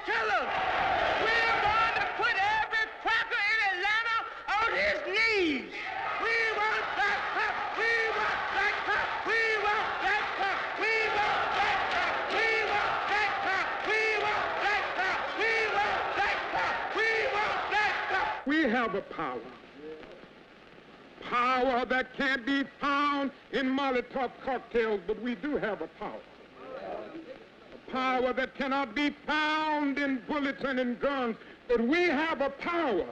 kill us. We're going to put every cracker in Atlanta on his knees. We want black cop. We want black cop. We want black cop. We want black cop. We want black cop. We want black cop. We want black cop. We want black cop. We have a power. Power that can't be found in Molotov cocktails, but we do have a power. A power that cannot be found in bullets and in guns, but we have a power.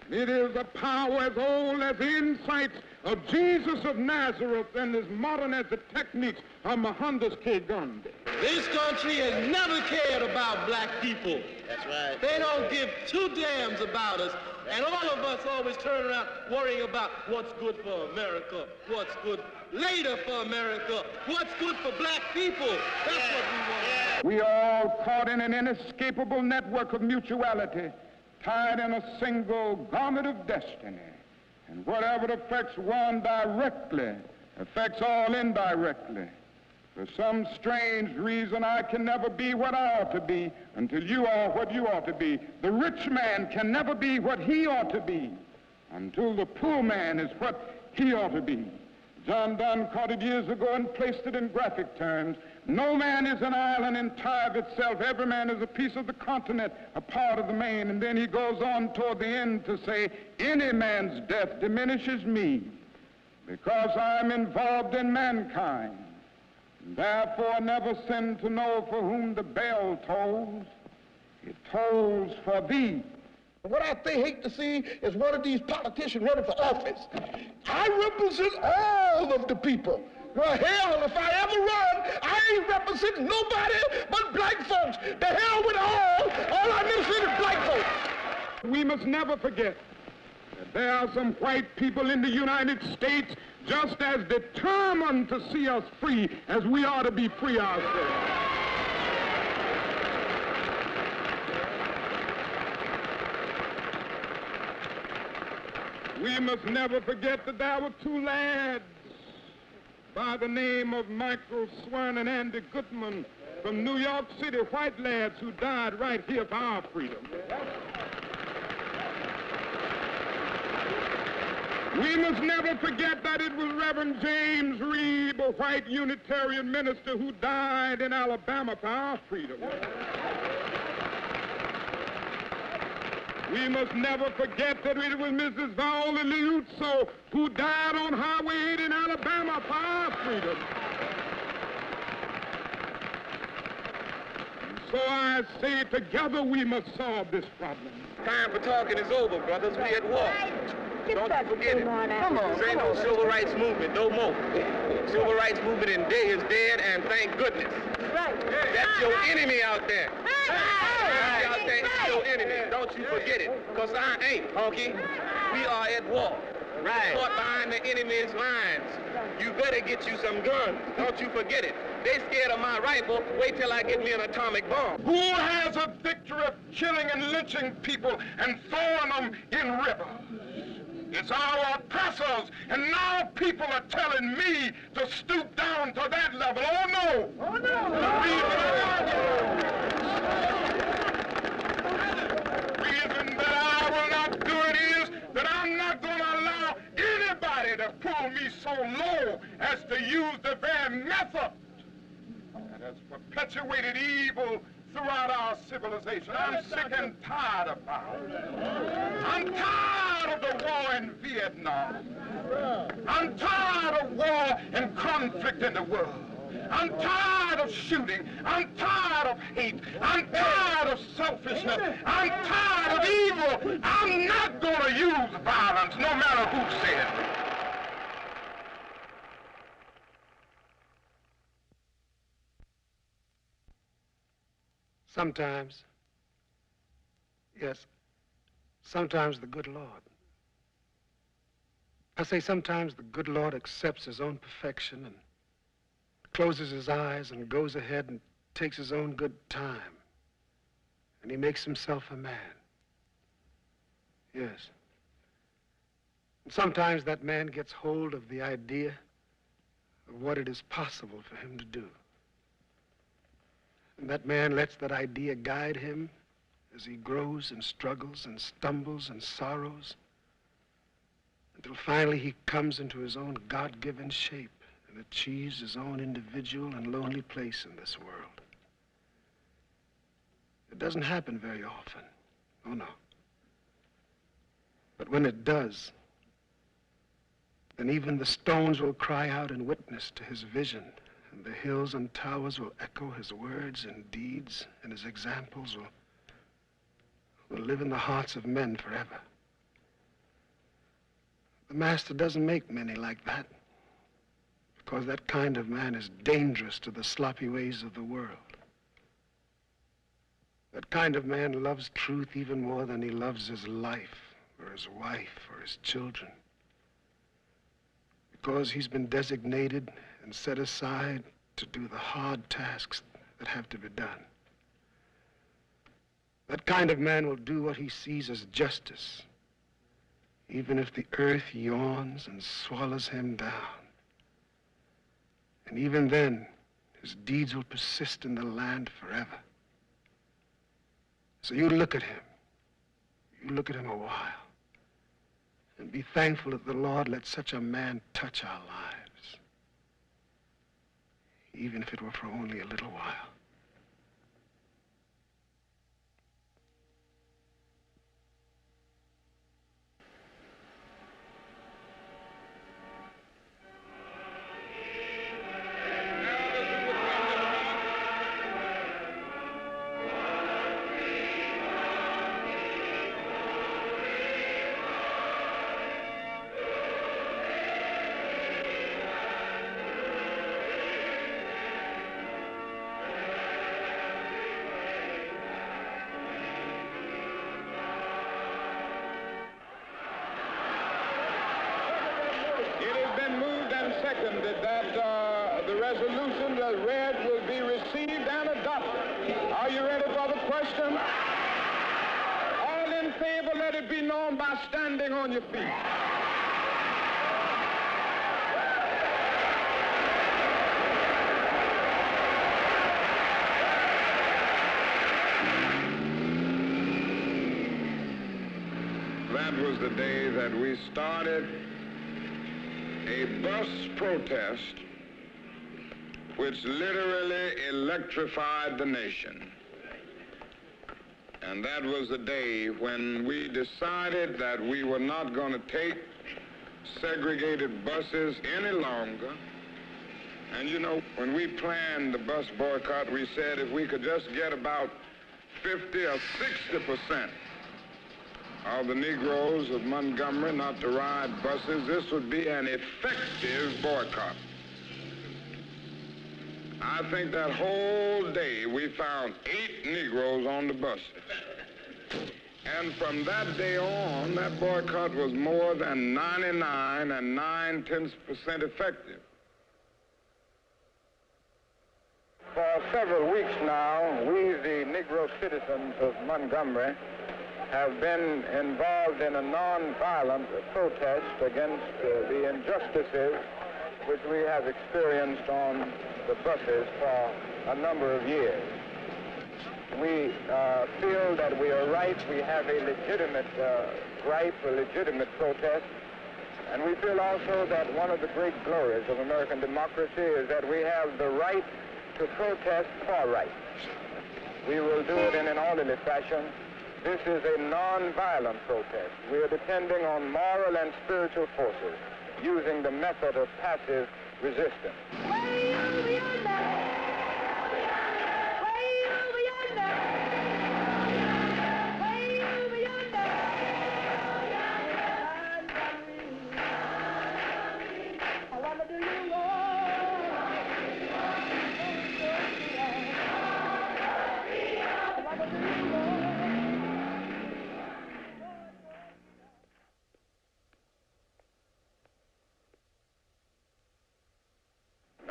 It is a power as old as the insights of Jesus of Nazareth and as modern as the techniques of Mohandas K. Gandhi. This country has never cared about black people. That's right. They don't give two damns about us. And all of us always turn around worrying about what's good for America, what's good later for America, what's good for black people. That's what we want. We are all caught in an inescapable network of mutuality, tied in a single garment of destiny. And whatever affects one directly affects all indirectly. For some strange reason, I can never be what I ought to be until you are what you ought to be. The rich man can never be what he ought to be until the poor man is what he ought to be. John Donne caught it years ago and placed it in graphic terms. No man is an island entire of itself. Every man is a piece of the continent, a part of the main. And then he goes on toward the end to say, any man's death diminishes me because I am involved in mankind. Therefore, never sin to know for whom the bell tolls. It tolls for thee. What I hate to see is one of these politicians running for office. I represent all of the people. Well, hell, if I ever run, I ain't representing nobody but black folks. The hell with all I represent is black folks. We must never forget that there are some white people in the United States just as determined to see us free as we ought to be free ourselves. We must never forget that there were two lads by the name of Michael Swern and Andy Goodman from New York City, white lads who died right here for our freedom. We must never forget that it was Reverend James Reeb, a white Unitarian minister, who died in Alabama for our freedom. We must never forget that it was Mrs. Viola Liuzzo who died on Highway 8 in Alabama for our freedom. And so I say, together we must solve this problem. Time for talking is over, brothers. We at war. Don't you forget it. Come on. There ain't no civil rights movement, no more. Civil rights movement in day is dead, and thank goodness. Right. That's your enemy out there. Y'all think it's your enemy. Don't you forget it, because I ain't, honky. We are at war. Right. Caught behind the enemy's lines. You better get you some guns. Don't you forget it. They scared of my rifle. Wait till I get me an atomic bomb. Who has a victory of killing and lynching people and throwing them in rivers? It's our oppressors, and now people are telling me to stoop down to that level. Oh, no! Oh, no! The reason that I will not do it is that I'm not going to allow anybody to pull me so low as to use the very method that has perpetuated evil throughout our civilization. I'm sick and tired of it. I'm tired of the war in Vietnam. I'm tired of war and conflict in the world. I'm tired of shooting. I'm tired of hate. I'm tired of selfishness. I'm tired of evil. I'm not going to use violence, no matter who says it. Sometimes, yes, sometimes the good Lord. I say sometimes the good Lord accepts his own perfection and closes his eyes and goes ahead and takes his own good time. And he makes himself a man. Yes. And sometimes that man gets hold of the idea of what it is possible for him to do. And that man lets that idea guide him as he grows and struggles and stumbles and sorrows until finally he comes into his own God-given shape and achieves his own individual and lonely place in this world. It doesn't happen very often. Oh, no. But when it does, then even the stones will cry out in witness to his vision, and the hills and towers will echo his words and deeds, and his examples will live in the hearts of men forever. The Master doesn't make many like that, because that kind of man is dangerous to the sloppy ways of the world. That kind of man loves truth even more than he loves his life, or his wife, or his children. Because he's been designated and set aside to do the hard tasks that have to be done. That kind of man will do what he sees as justice, even if the earth yawns and swallows him down. And even then, his deeds will persist in the land forever. So you look at him. You look at him a while. And be thankful that the Lord let such a man touch our lives. Even if it were for only a little while. That the resolution as read will be received and adopted. Are you ready for the question? All in favor, let it be known by standing on your feet. That was the day that we started a bus protest which literally electrified the nation. And that was the day when we decided that we were not going to take segregated buses any longer. And you know, when we planned the bus boycott, we said if we could just get about 50 or 60% of the Negroes of Montgomery not to ride buses, this would be an effective boycott. I think that whole day we found 8 Negroes on the buses. And from that day on, that boycott was more than 99 9/10% effective. For several weeks now, we, the Negro citizens of Montgomery, have been involved in a non-violent protest against the injustices which we have experienced on the buses for a number of years. We feel that we are right. We have a legitimate right, a legitimate protest. And we feel also that one of the great glories of American democracy is that we have the right to protest for rights. We will do it in an orderly fashion. This is a non-violent protest. We are depending on moral and spiritual forces, using the method of passive resistance.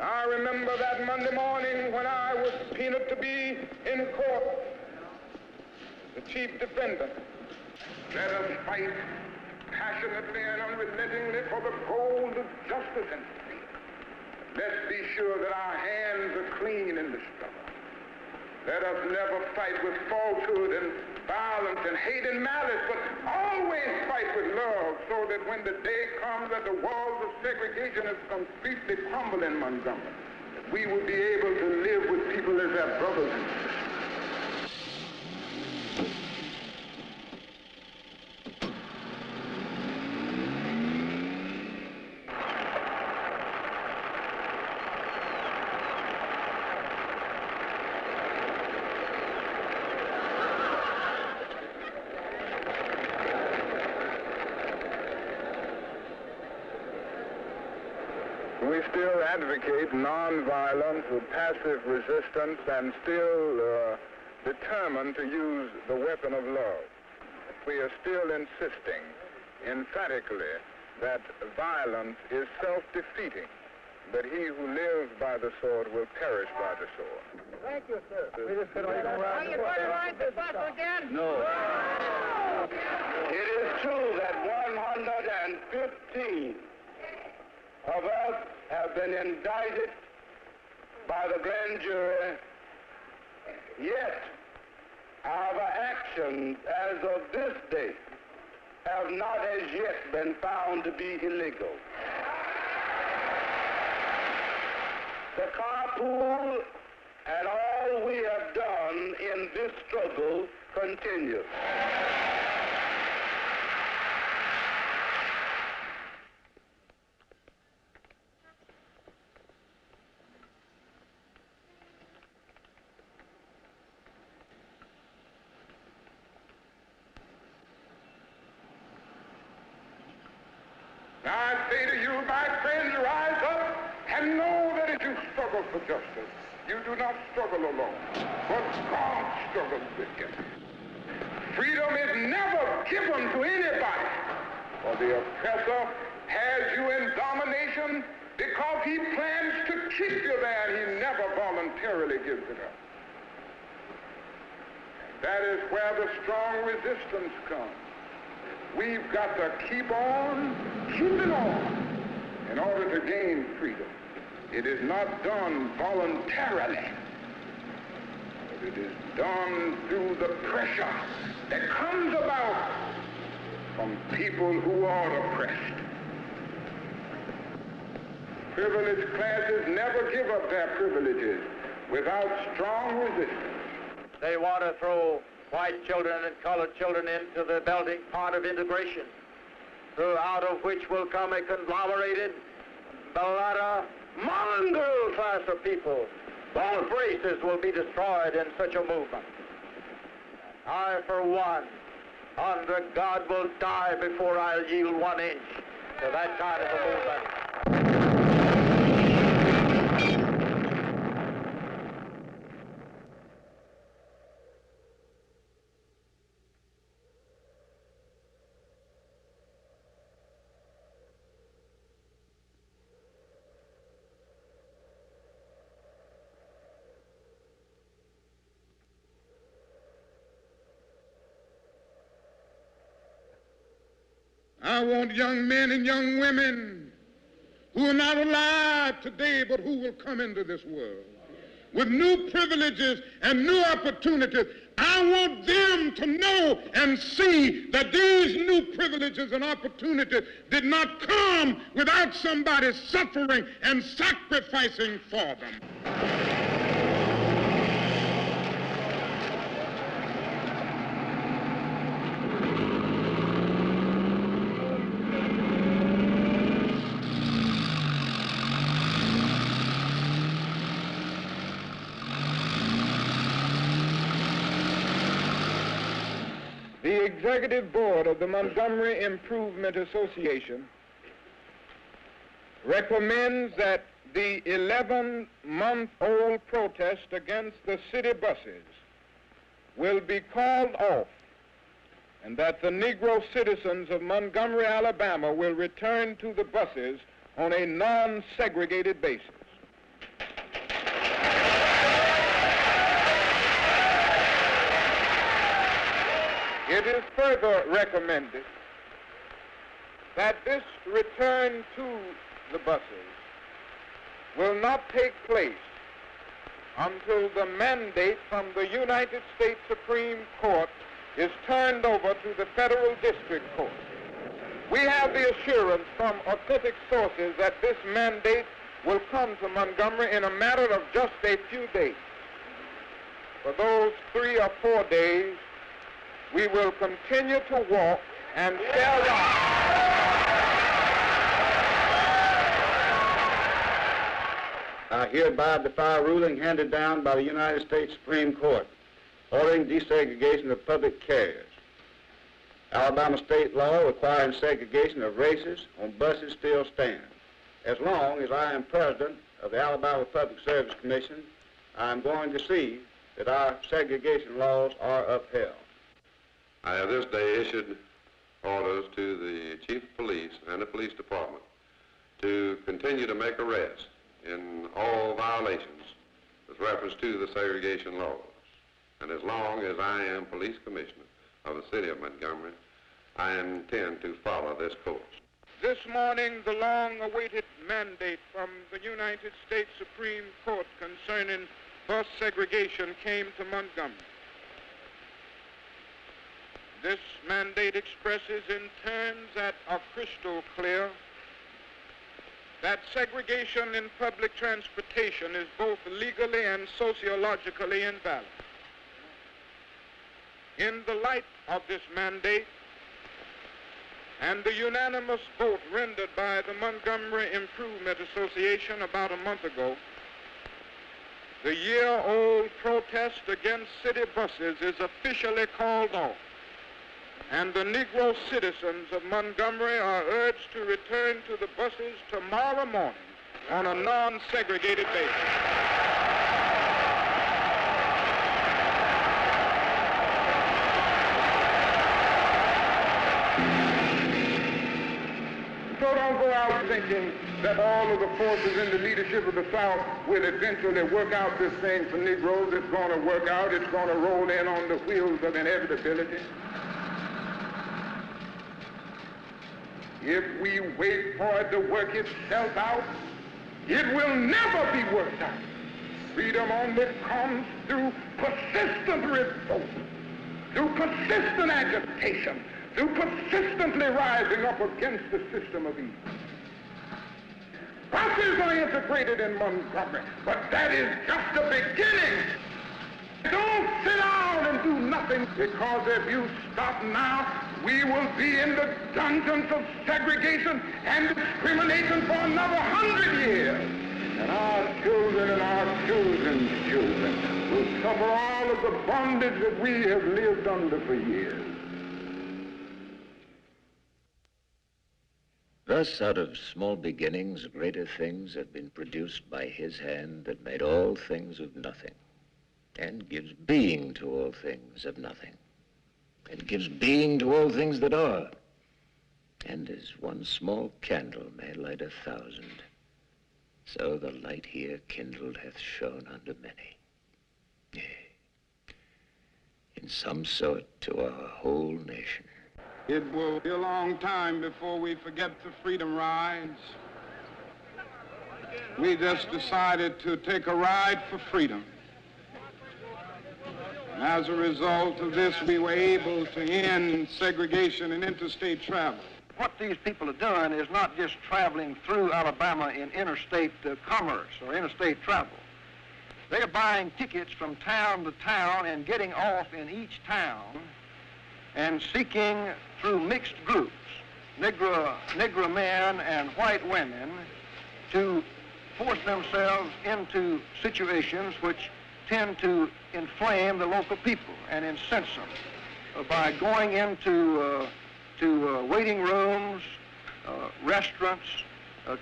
I remember that Monday morning when I was subpoenaed to be in court, the chief defendant. Let us fight passionately and unrelentingly for the goal of justice and freedom. Let's be sure that our hands are clean in the struggle. Let us never fight with falsehood and violence and hate and malice, but always fight with love, so that when the day comes that the walls of segregation is completely crumbled in Montgomery, that we will be able to live with people as their brothers and sisters. We still advocate nonviolence with passive resistance and still determined to use the weapon of love. We are still insisting emphatically that violence is self-defeating, that he who lives by the sword will perish by the sword. Thank you, sir. Are you going to ride the bus again? No. It is true that 115 of us have been indicted by the grand jury, yet our actions as of this day have not as yet been found to be illegal. The carpool and all we have done in this struggle continues. I say to you, my friends, rise up and know that as you struggle for justice, you do not struggle alone, but God struggles with you. Freedom is never given to anybody, for the oppressor has you in domination because he plans to keep you there and he never voluntarily gives it up. That is where the strong resistance comes. We've got to keep on keeping on in order to gain freedom. It is not done voluntarily, but it is done through the pressure that comes about from people who are oppressed. Privileged classes never give up their privileges without strong resistance. They want to throw white children and colored children into the melting pot of integration, out of which will come a conglomerated, mulatto, mongrel class of people. Both races will be destroyed in such a movement. I, for one, under God, will die before I'll yield 1 inch to that kind of a movement. I want young men and young women who are not alive today, but who will come into this world with new privileges and new opportunities. I want them to know and see that these new privileges and opportunities did not come without somebody suffering and sacrificing for them. The executive board of the Montgomery Improvement Association recommends that the 11-month-old protest against the city buses will be called off, and that the Negro citizens of Montgomery, Alabama will return to the buses on a non-segregated basis. It is further recommended that this return to the buses will not take place until the mandate from the United States Supreme Court is turned over to the Federal District Court. We have the assurance from authentic sources that this mandate will come to Montgomery in a matter of just a few days. For those 3 or 4 days, we will continue to walk and shall rise. I hereby defy a ruling handed down by the United States Supreme Court ordering desegregation of public carriers. Alabama state law requiring segregation of races on buses still stands. As long as I am president of the Alabama Public Service Commission, I am going to see that our segregation laws are upheld. I have this day issued orders to the Chief of Police and the Police Department to continue to make arrests in all violations with reference to the segregation laws. And as long as I am Police Commissioner of the City of Montgomery, I intend to follow this course. This morning, the long-awaited mandate from the United States Supreme Court concerning bus segregation came to Montgomery. This mandate expresses in terms that are crystal clear that segregation in public transportation is both legally and sociologically invalid. In the light of this mandate and the unanimous vote rendered by the Montgomery Improvement Association about a month ago, the year-old protest against city buses is officially called off, and the Negro citizens of Montgomery are urged to return to the buses tomorrow morning on a non-segregated basis. So don't go out thinking that all of the forces in the leadership of the South will eventually work out this thing for Negroes. It's going to work out. It's going to roll in on the wheels of inevitability. If we wait for it to work itself out, it will never be worked out. Freedom only comes through persistent revolt, through persistent agitation, through persistently rising up against the system of evil. Buses are integrated in Montgomery, but that is just the beginning. Don't sit down and do nothing, because if you stop now, we will be in the dungeons of segregation and discrimination for another 100 years. And our children and our children's children will suffer all of the bondage that we have lived under for years. Thus, out of small beginnings, greater things have been produced by his hand that made all things of nothing, and gives being to all things of nothing, and gives being to all things that are. And as one small candle may light 1,000, so the light here kindled hath shone unto many. Yea, in some sort to our whole nation. It will be a long time before we forget the freedom rides. We just decided to take a ride for freedom. And as a result of this, we were able to end segregation in interstate travel. What these people are doing is not just traveling through Alabama in interstate commerce or interstate travel. They're buying tickets from town to town and getting off in each town and seeking through mixed groups, Negro men and white women, to force themselves into situations which tend to inflame the local people and incense them by going into waiting rooms, restaurants,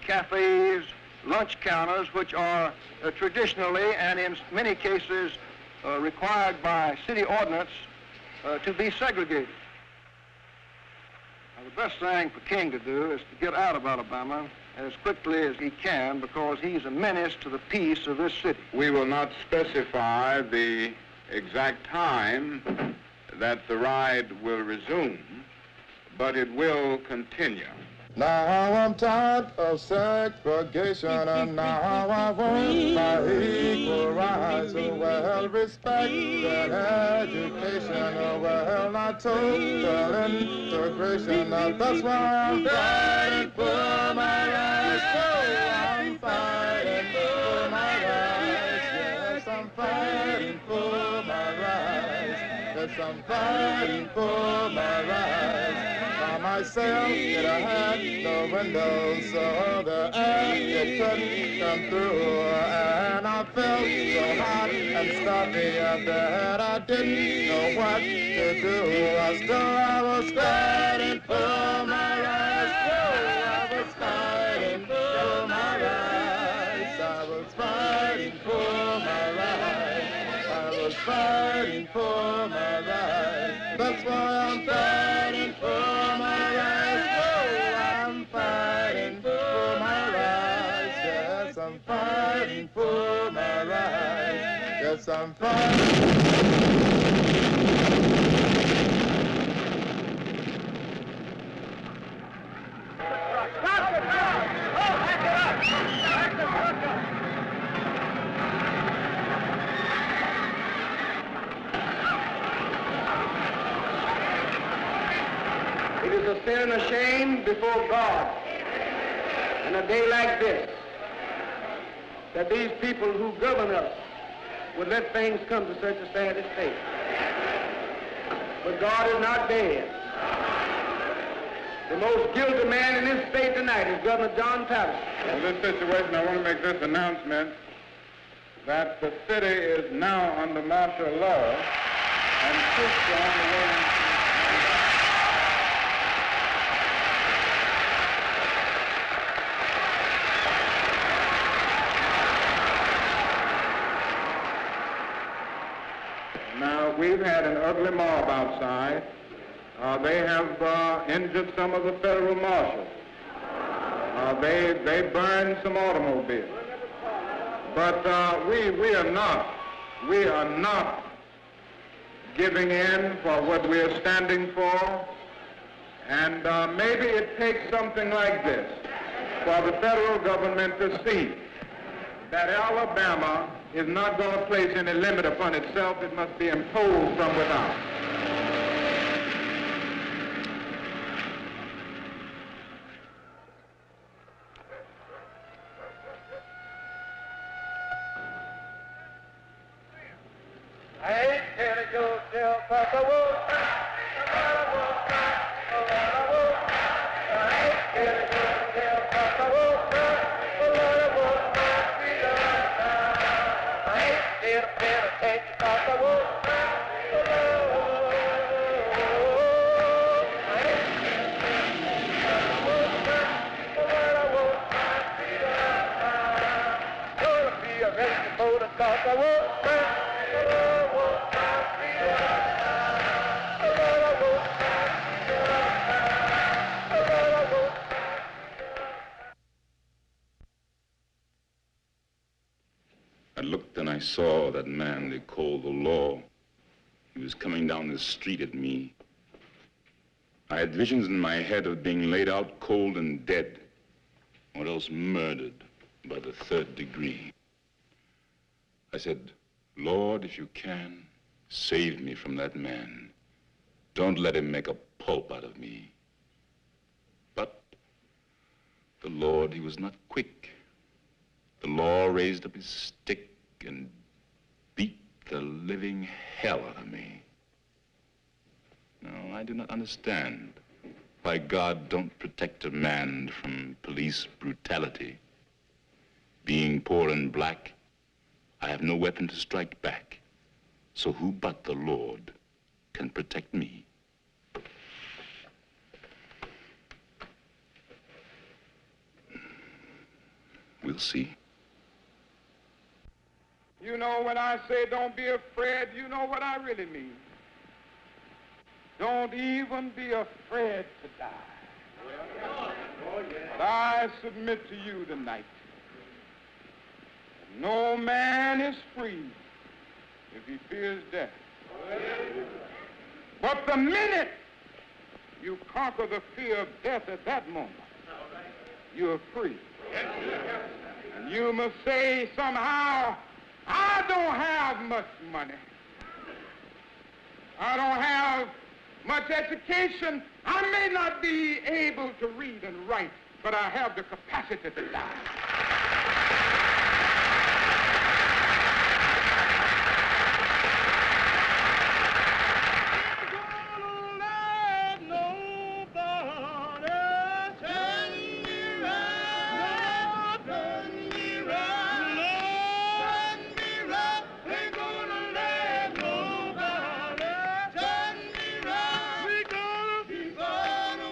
cafes, lunch counters, which are traditionally and in many cases required by city ordinance to be segregated. Now, the best thing for King to do is to get out of Alabama as quickly as he can, because he's a menace to the peace of this city. We will not specify the exact time that the ride will resume, but it will continue. Now I'm tired of segregation, and now I want my equal rights. Well, respect and education, well, not total integration. That's why I'm fighting for my rights. I'm fighting for my rights. Yes, I'm fighting for my rights. Yes, I'm fighting for my rights. By myself, yet I had no windows, so the air it couldn't come through, and I felt so hot and stuffy that I didn't know what to do. I was fighting for my rights. I was fighting for my rights. I was fighting for my rights. I was fighting for my rights. That's why I'm fighting for my rights. Oh, I'm fighting for my rights. Yes, I'm fighting for my rights. Yes, I'm fighting. It is a sin and a shame before God, in a day like this, that these people who govern us would let things come to such a sad state. But God is not dead. The most guilty man in this state tonight is Governor John Patterson. In this situation, I want to make this announcement that the city is now under martial law and troops are on the way. Now, we've had an ugly mob outside. They have injured some of the federal marshals. They burned some automobiles. But we are not giving in for what we are standing for. And maybe it takes something like this for the federal government to see that Alabama is not going to place any limit upon itself. It must be imposed from without. I ain't gonna go tell Papa Wolf. I looked and I saw that man they call the law. He was coming down the street at me. I had visions in my head of being laid out cold and dead, or else murdered by the third degree. I said, Lord, if you can, save me from that man. Don't let him make a pulp out of me. But the Lord, he was not quick. The law raised up his stick and beat the living hell out of me. No, I do not understand why God don't protect a man from police brutality. Being poor and black, I have no weapon to strike back. So who but the Lord can protect me? We'll see. You know, when I say don't be afraid, you know what I really mean. Don't even be afraid to die. But I submit to you tonight, no man is free if he fears death. But the minute you conquer the fear of death at that moment, you're free. And you must say somehow, I don't have much money. I don't have much education. I may not be able to read and write, but I have the capacity to die.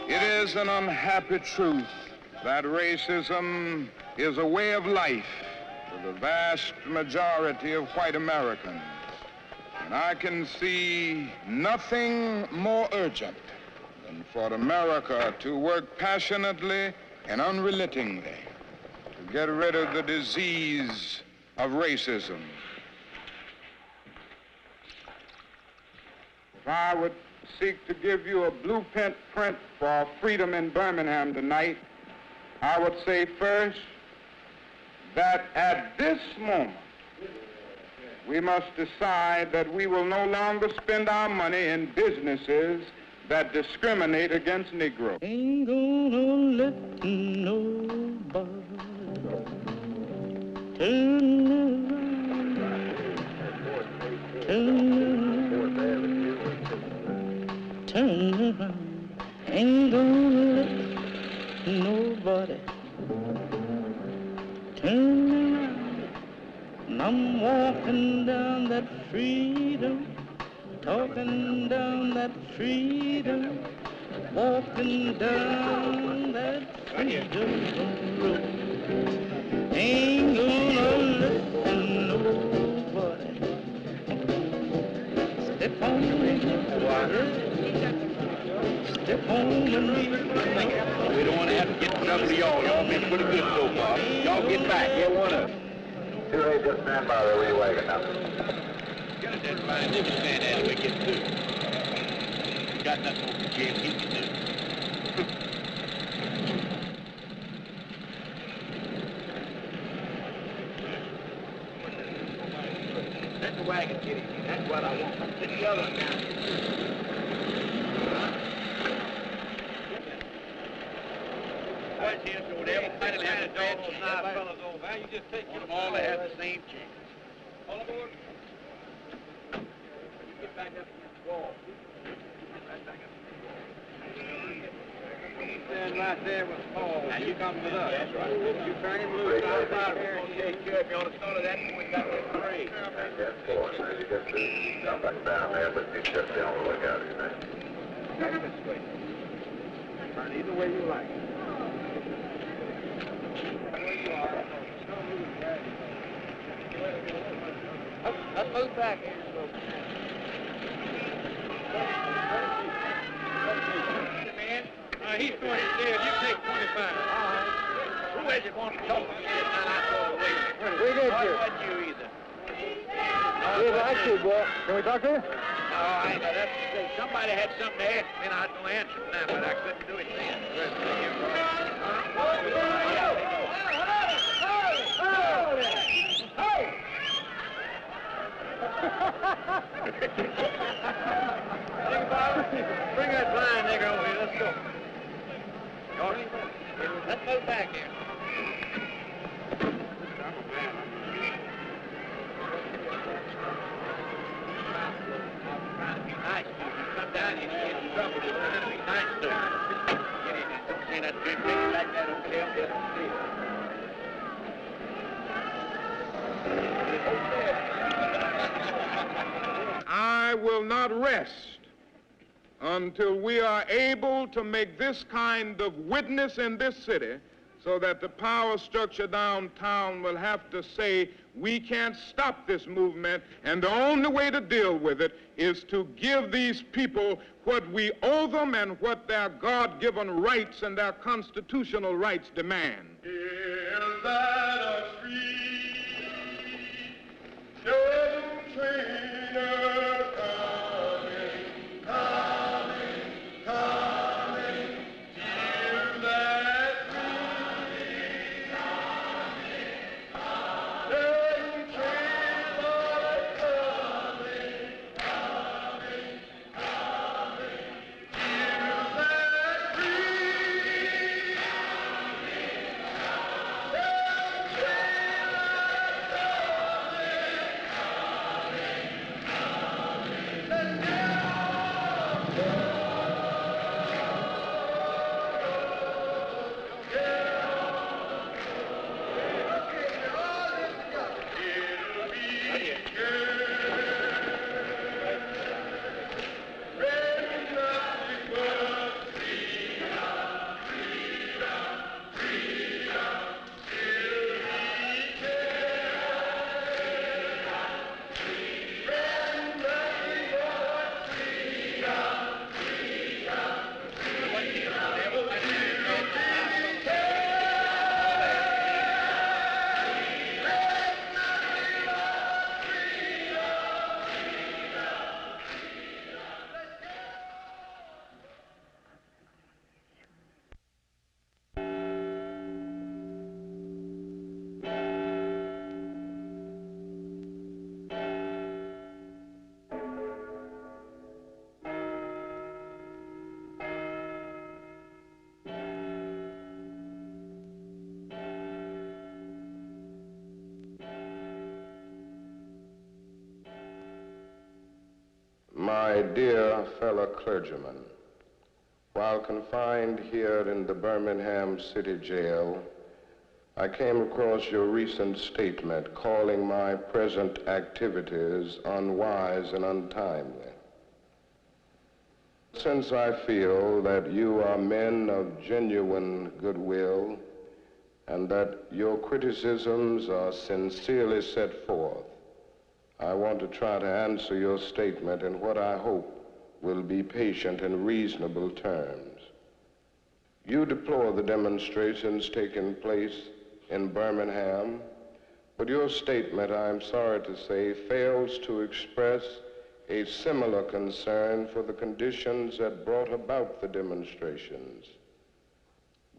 It is an unhappy truth that racism is a way of life for the vast majority of white Americans. And I can see nothing more urgent than for America to work passionately and unrelentingly to get rid of the disease of racism. If I would seek to give you a blueprint for freedom in Birmingham tonight, I would say first that at this moment, we must decide that we will no longer spend our money in businesses that discriminate against Negroes. Ain't gonna let nobody turn around. Ain't gonna let nobody turn around. And I'm walking down that freedom, talking down that freedom, walking down that freedom road. Ain't gonna let nobody step on me. Step on me. We don't want to have to get in trouble to y'all. Y'all been pretty good so far. Y'all get back. Get one up. 2-8, just stand by there where you wagon now. Got that fine nigga stand out of the way get through. Got nothing on the jail he can do. Let the wagon get him. That's what I want. Let the other one down. You just take them all to have the same chance. All aboard. Get back up against the wall. Stand right there with Paul. Now you come with us. That's right. You turn him loose outside here. You take care if you want to start at that point, got to 3. That's 4. Now you get through. Come back down there, but you just be on the lookout, you know. Back this way. Turn either way you like. Where you are. Let's move back here. Man, he's 20 stairs. You take 25. All right. Who is it want to talk to me this time I throw away? We did you. Wasn't you either. We like you, boy. Can we talk to you? No, I ain't got that to say. Somebody had something to ask me, and I was going to answer it now, but I couldn't do it then. Bring that blind nigger over here. Let's go. George, let's move back here. Trying to be nice to you. Come down here and get in trouble. You're trying to be nice to you. Get in and don't say that drink nigga like that over there. Get him see it. I will not rest until we are able to make this kind of witness in this city so that the power structure downtown will have to say, we can't stop this movement, and the only way to deal with it is to give these people what we owe them and what their God-given rights and their constitutional rights demand. Is that a free trainer coming, coming, coming? Is that free dear fellow clergymen, while confined here in the Birmingham City Jail, I came across your recent statement calling my present activities unwise and untimely. Since I feel that you are men of genuine goodwill and that your criticisms are sincerely set forth, I want to try to answer your statement in what I hope will be patient and reasonable terms. You deplore the demonstrations taking place in Birmingham, but your statement, I'm sorry to say, fails to express a similar concern for the conditions that brought about the demonstrations.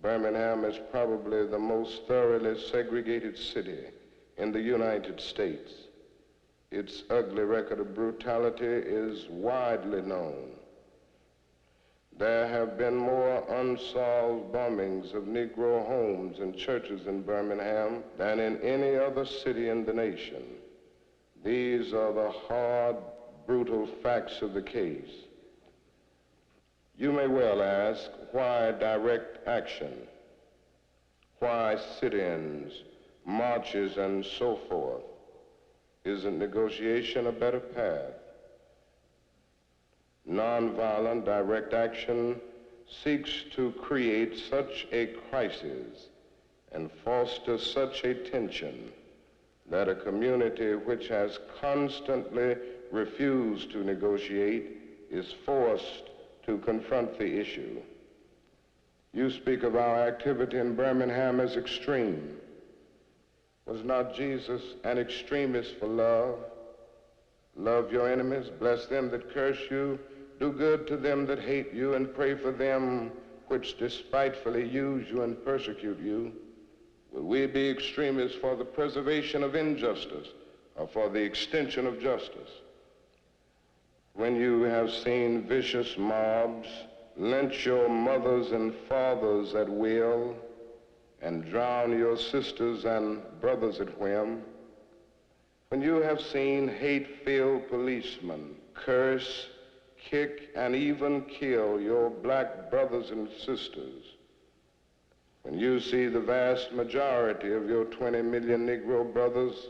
Birmingham is probably the most thoroughly segregated city in the United States. Its ugly record of brutality is widely known. There have been more unsolved bombings of Negro homes and churches in Birmingham than in any other city in the nation. These are the hard, brutal facts of the case. You may well ask, why direct action? Why sit-ins, marches, and so forth? Isn't negotiation a better path? Nonviolent direct action seeks to create such a crisis and foster such a tension that a community which has constantly refused to negotiate is forced to confront the issue. You speak of our activity in Birmingham as extreme. Was not Jesus an extremist for love? Love your enemies, bless them that curse you, do good to them that hate you, and pray for them which despitefully use you and persecute you. Will we be extremists for the preservation of injustice or for the extension of justice? When you have seen vicious mobs lynch your mothers and fathers at will, and drown your sisters and brothers at whim, when you have seen hate-filled policemen curse, kick, and even kill your black brothers and sisters, when you see the vast majority of your 20 million Negro brothers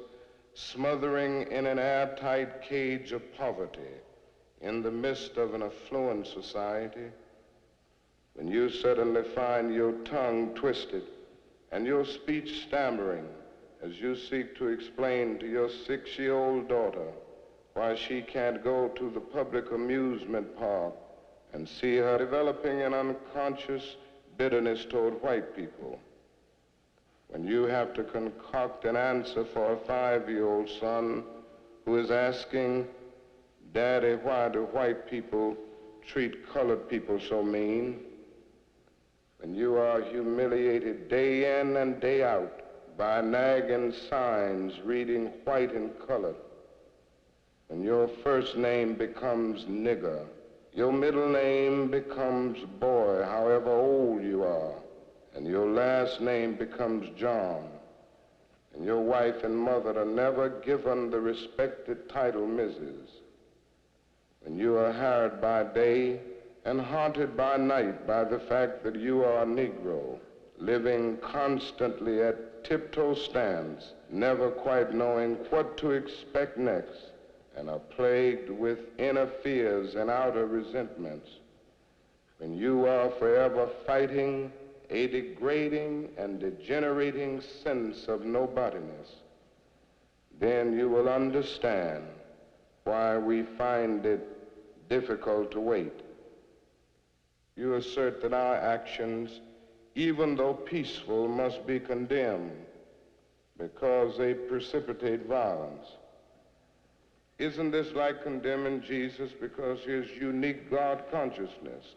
smothering in an airtight cage of poverty in the midst of an affluent society, when you suddenly find your tongue twisted and your speech stammering as you seek to explain to your 6-year-old daughter why she can't go to the public amusement park, and see her developing an unconscious bitterness toward white people, when you have to concoct an answer for a 5-year-old son who is asking, "Daddy, why do white people treat colored people so mean?" When you are humiliated day in and day out by nagging signs reading white and colored, when your first name becomes nigger, your middle name becomes boy, however old you are, and your last name becomes John, and your wife and mother are never given the respected title Mrs., when you are harried by day and haunted by night by the fact that you are a Negro, living constantly at tiptoe stands, never quite knowing what to expect next, and are plagued with inner fears and outer resentments, when you are forever fighting a degrading and degenerating sense of nobodiness, then you will understand why we find it difficult to wait. You assert that our actions, even though peaceful, must be condemned because they precipitate violence. Isn't this like condemning Jesus because his unique God consciousness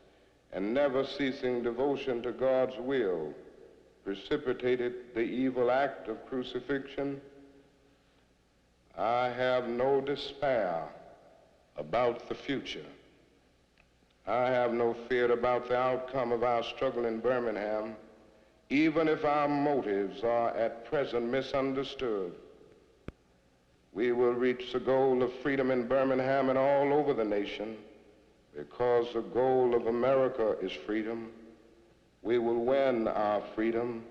and never ceasing devotion to God's will precipitated the evil act of crucifixion? I have no despair about the future. I have no fear about the outcome of our struggle in Birmingham, even if our motives are at present misunderstood. We will reach the goal of freedom in Birmingham and all over the nation because the goal of America is freedom. We will win our freedom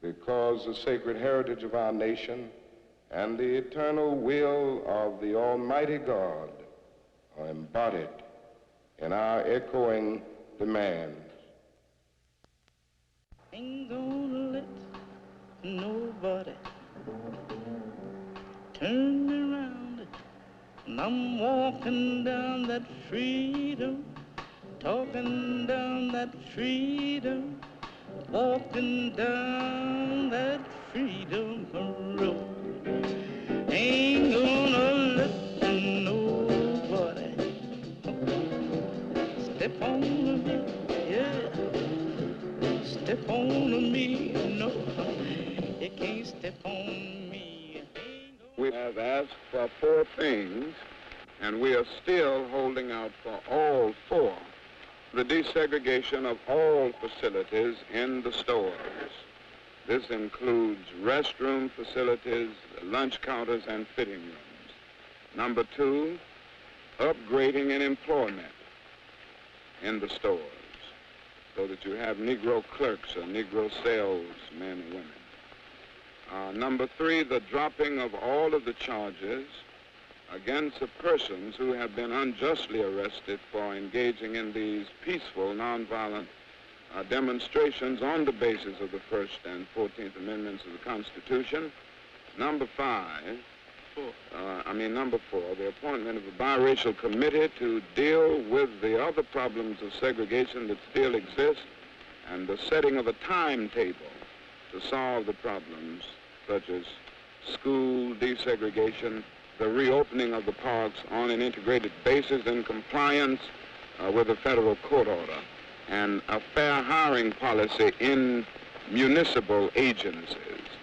because the sacred heritage of our nation and the eternal will of the Almighty God are embodied in our echoing demands. Ain't gonna let nobody turn me around. And I'm walking down that freedom, talking down that freedom, walking down that freedom road. Ain't gonna let nobody step on me, yeah. Step on me, no, you can't step on me. We have asked for 4 things, and we are still holding out for all 4. The desegregation of all facilities in the stores. This includes restroom facilities, lunch counters, and fitting rooms. Number 2, upgrading in employment in the stores, so that you have Negro clerks or Negro salesmen and women. Number 3, the dropping of all of the charges against the persons who have been unjustly arrested for engaging in these peaceful, nonviolent demonstrations on the basis of the First and 14th Amendments of the Constitution. Number 4, the appointment of a biracial committee to deal with the other problems of segregation that still exist, and the setting of a timetable to solve the problems such as school desegregation, the reopening of the parks on an integrated basis in compliance with a federal court order, and a fair hiring policy in municipal agencies.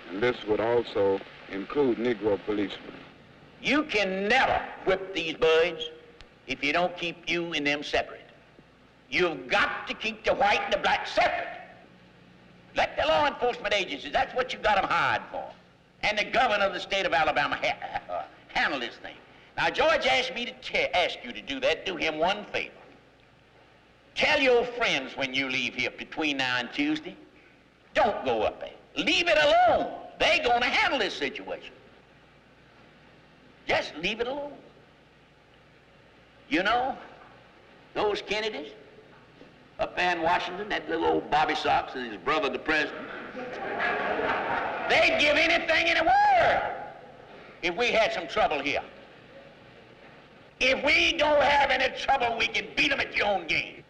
And this would also include Negro policemen. You can never whip these birds if you don't keep you and them separate. You've got to keep the white and the black separate. Let the law enforcement agencies, that's what you got them hired for. And the governor of the state of Alabama handle this thing. Now, George asked me to ask you to do that. Do him one favor. Tell your friends when you leave here between now and Tuesday, don't go up there. Leave it alone. They're going to handle this situation. Just leave it alone. You know, those Kennedys up there in Washington, that little old Bobby Sox and his brother, the president, they'd give anything in the world if we had some trouble here. If we don't have any trouble, we can beat them at your own game.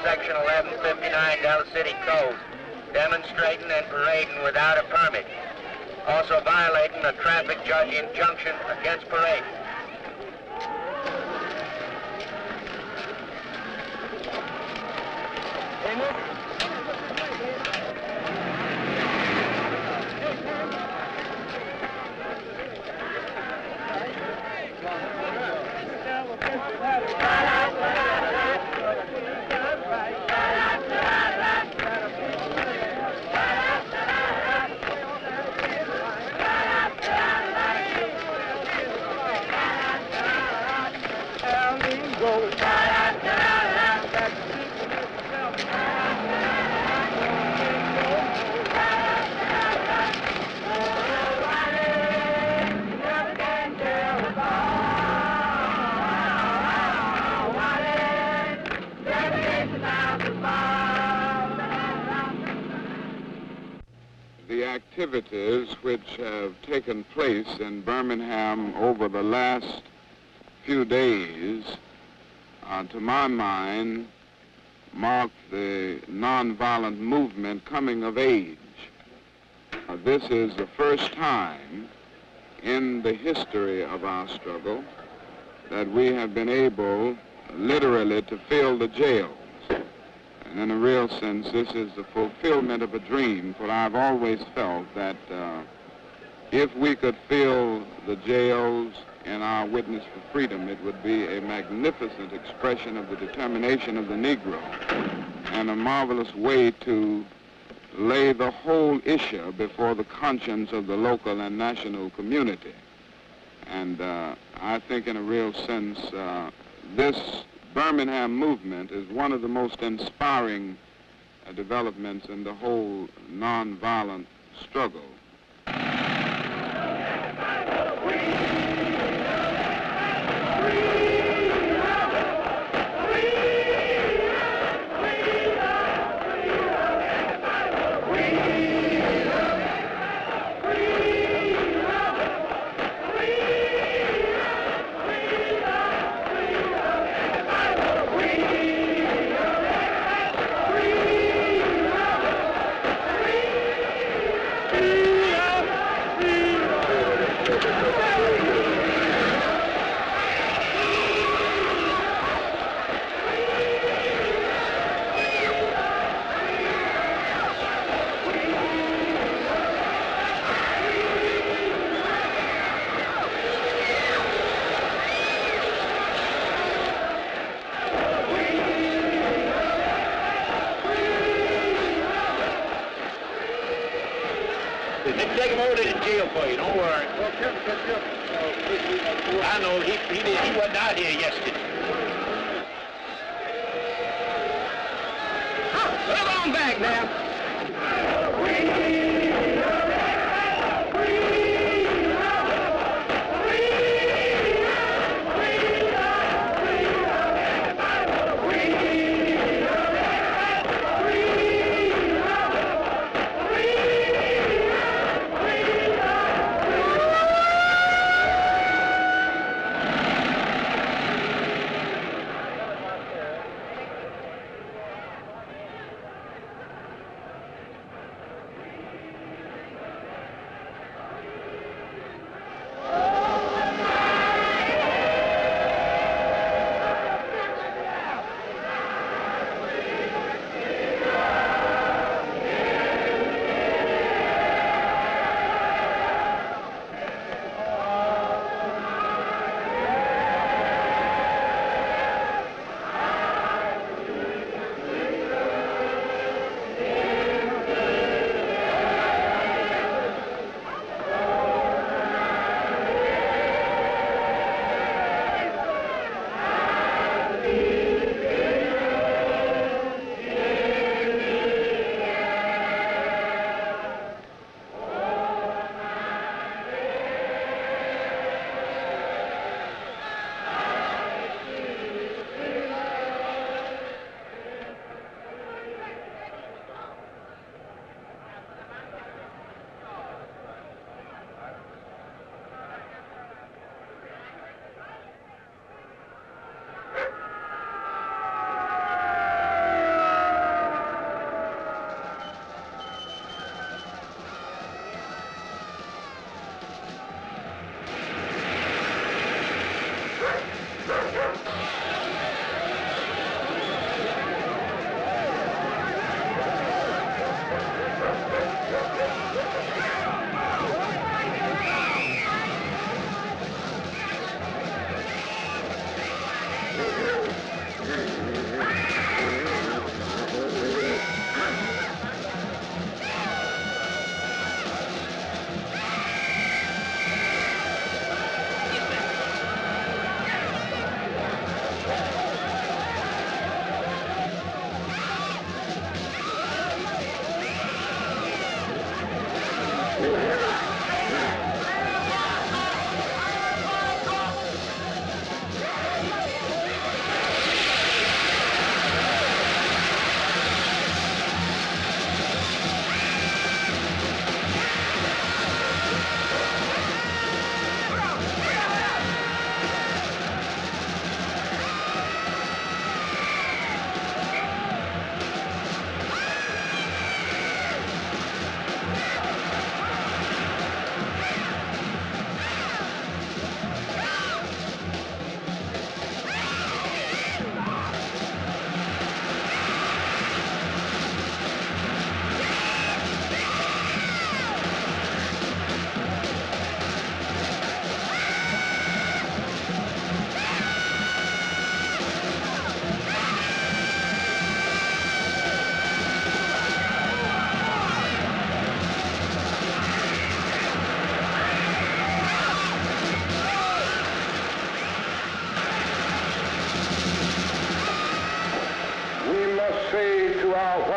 Section 1159 Dallas City Code, demonstrating and parading without a permit. Also violating a traffic injunction against parading. activities which have taken place in Birmingham over the last few days, to my mind, mark the nonviolent movement coming of age. This is the first time in the history of our struggle that we have been able literally to fill the jails. And in a real sense, this is the fulfillment of a dream, for I've always felt that if we could fill the jails in our witness for freedom, it would be a magnificent expression of the determination of the Negro and a marvelous way to lay the whole issue before the conscience of the local and national community. And I think in a real sense, this Birmingham movement is one of the most inspiring developments in the whole nonviolent struggle. Take him over to the jail for you, don't worry. I know, he wasn't out here yesterday. Come on back now.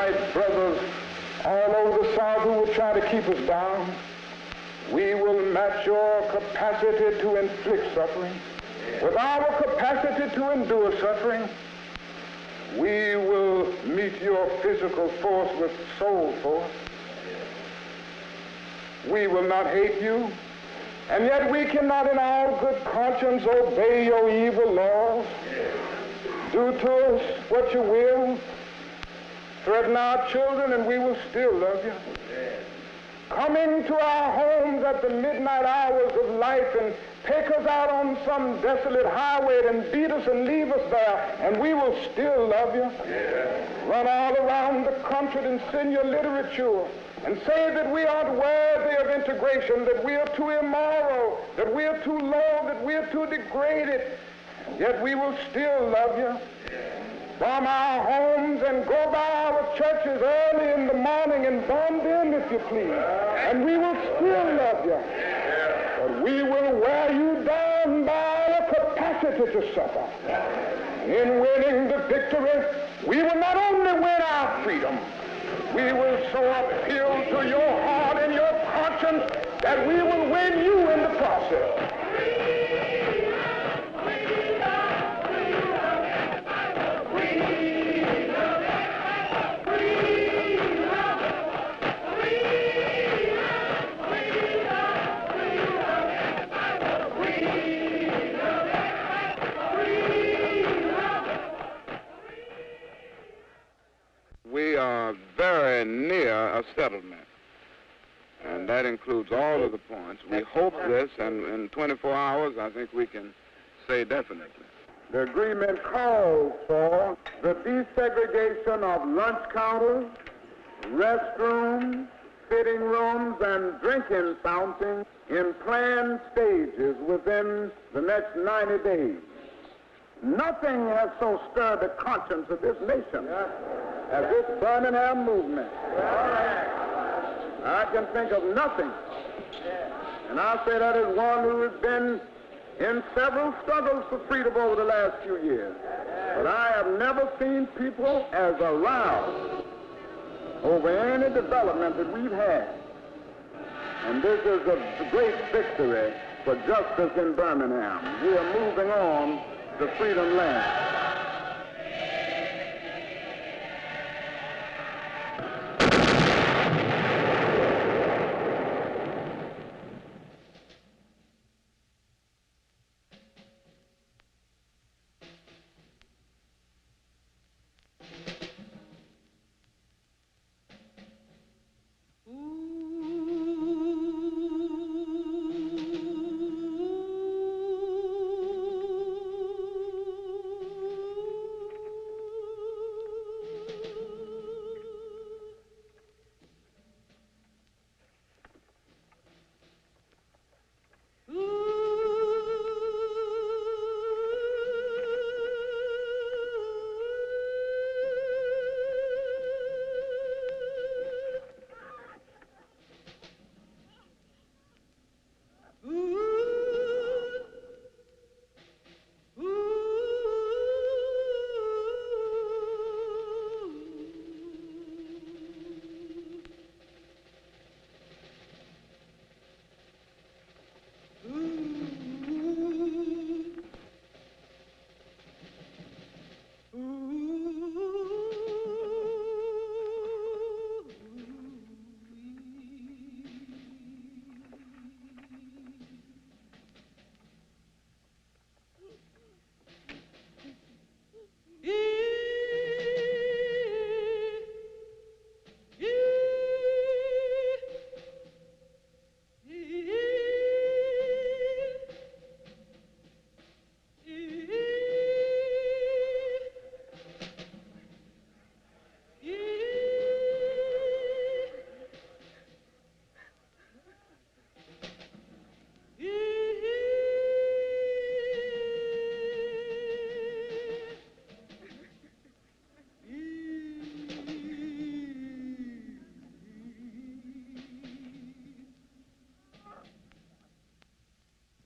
white brothers all over the South who will try to keep us down. We will match your capacity to inflict suffering with our capacity to endure suffering. We will meet your physical force with soul force. We will not hate you, and yet we cannot in our good conscience obey your evil laws. Do to us what you will. Threaten our children, and we will still love you. Coming to our homes at the midnight hours of life and take us out on some desolate highway and beat us and leave us there, and we will still love you. Run all around the country and send your literature and say that we aren't worthy of integration, that we are too immoral, that we are too low, that we are too degraded, yet we will still love you. From our homes and go by our churches early in the morning and bomb them, if you please, and we will still love you. But we will wear you down by our capacity to suffer. In winning the victory, we will not only win our freedom, we will so appeal to your heart and your conscience that we will win you in the process. We are very near a settlement, and that includes all of the points. We hope this, and in 24 hours, I think we can say definitely. The agreement calls for the desegregation of lunch counters, restrooms, fitting rooms, and drinking fountains in planned stages within the next 90 days. Nothing has so stirred the conscience of this nation as this Birmingham movement. I can think of nothing. And I say that as one who has been in several struggles for freedom over the last few years. But I have never seen people as aroused over any development that we've had. And this is a great victory for justice in Birmingham. We are moving on to freedom land.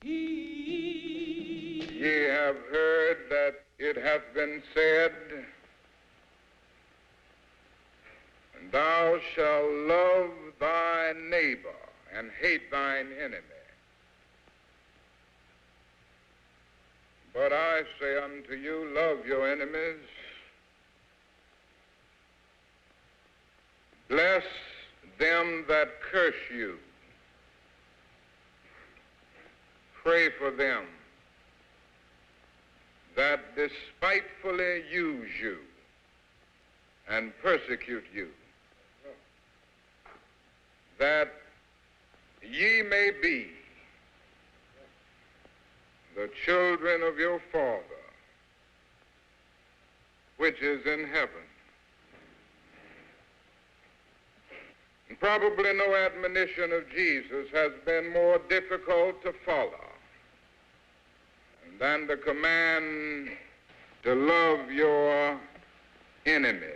Ye have heard that it hath been said, And thou shalt love thy neighbor and hate thine enemy. But I say unto you, love your enemies, bless them that curse you, pray for them that despitefully use you and persecute you, that ye may be the children of your Father, which is in heaven. And probably no admonition of Jesus has been more difficult to follow than the command to love your enemies.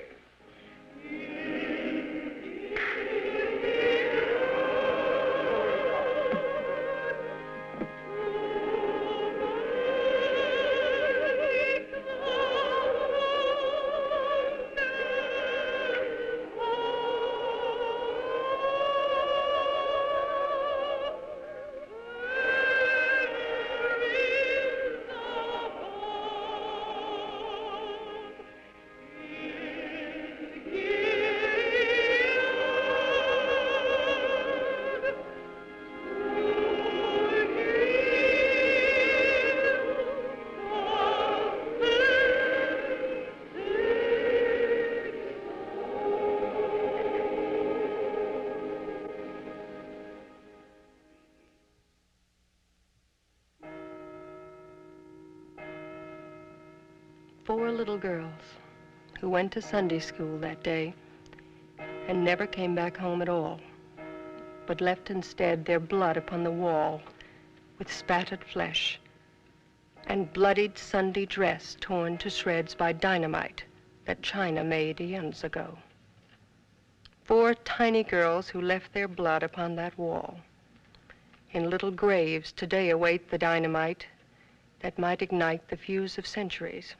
Four little girls who went to Sunday school that day and never came back home at all, but left instead their blood upon the wall with spattered flesh and bloodied Sunday dress torn to shreds by dynamite that China made eons ago. Four tiny girls who left their blood upon that wall. In little graves today await the dynamite that might ignite the fuse of centuries,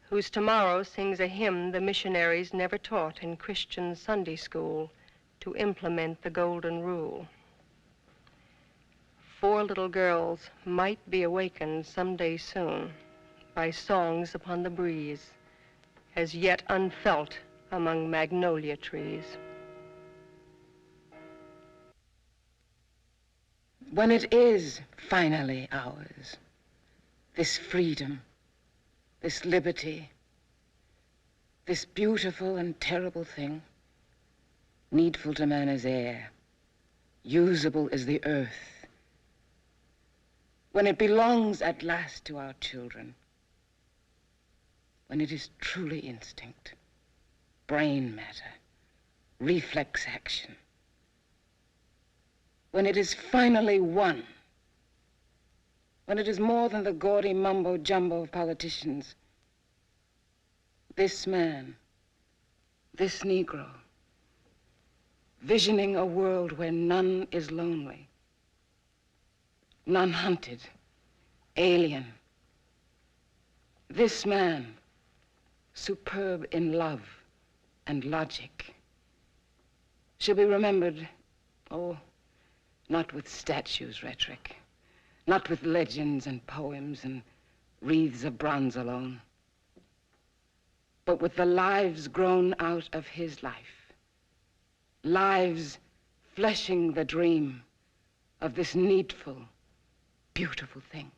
whose tomorrow sings a hymn the missionaries never taught in Christian Sunday school to implement the golden rule. Four little girls might be awakened someday soon by songs upon the breeze, as yet unfelt among magnolia trees. When it is finally ours, this freedom, this liberty, this beautiful and terrible thing, needful to man as air, usable as the earth, when it belongs at last to our children, when it is truly instinct, brain matter, reflex action, when it is finally one, when it is more than the gaudy mumbo-jumbo of politicians, this man, this Negro, visioning a world where none is lonely, none hunted, alien. This man, superb in love and logic, shall be remembered, oh, not with statues, rhetoric, not with legends and poems and wreaths of bronze alone, but with the lives grown out of his life, lives fleshing the dream of this needful, beautiful thing.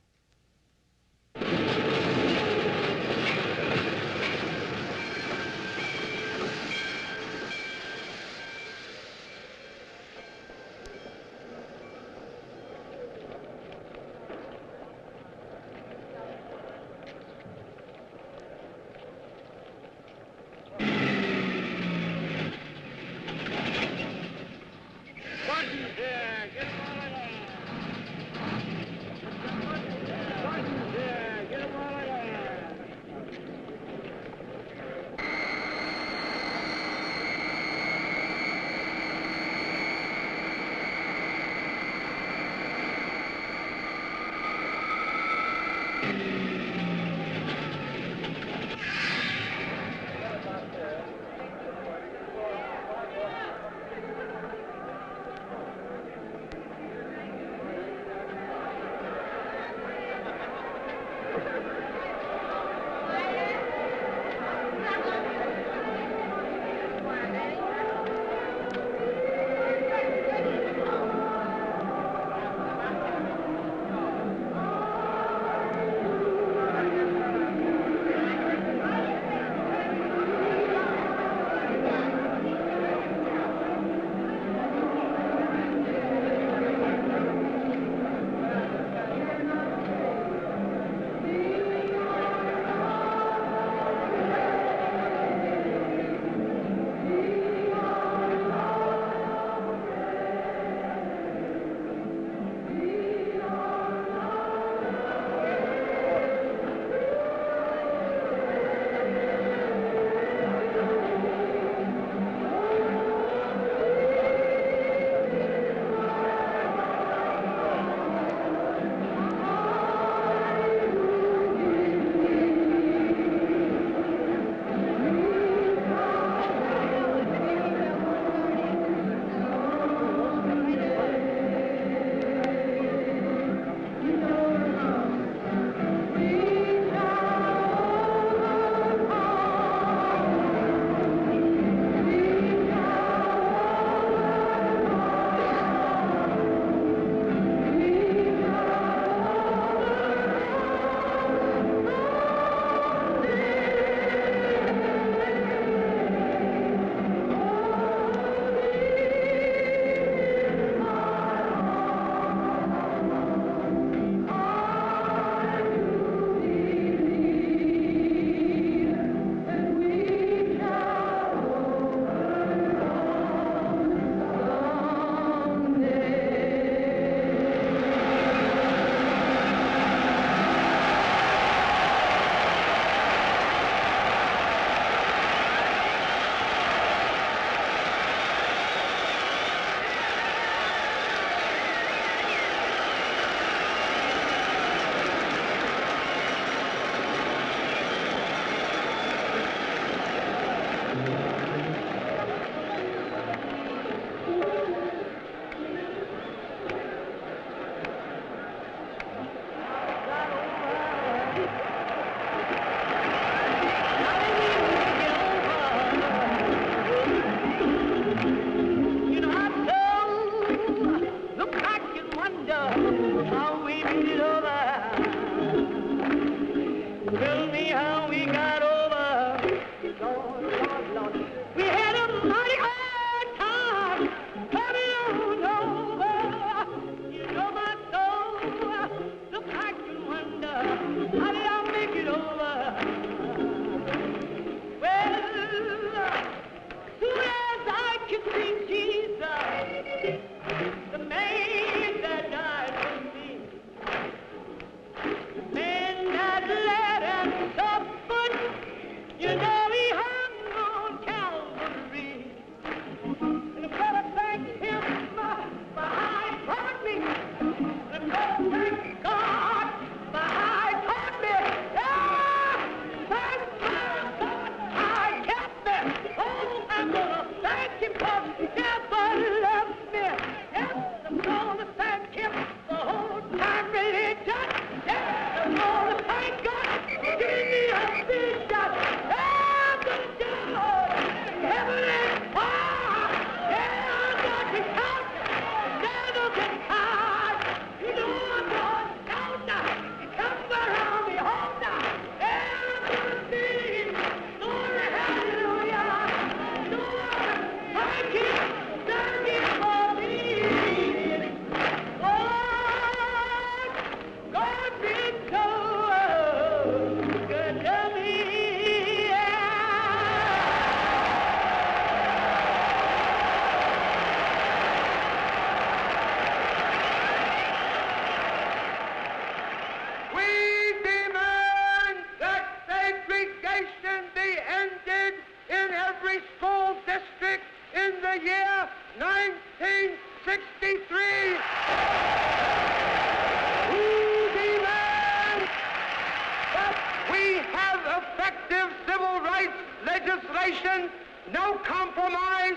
We have effective civil rights legislation, no compromise,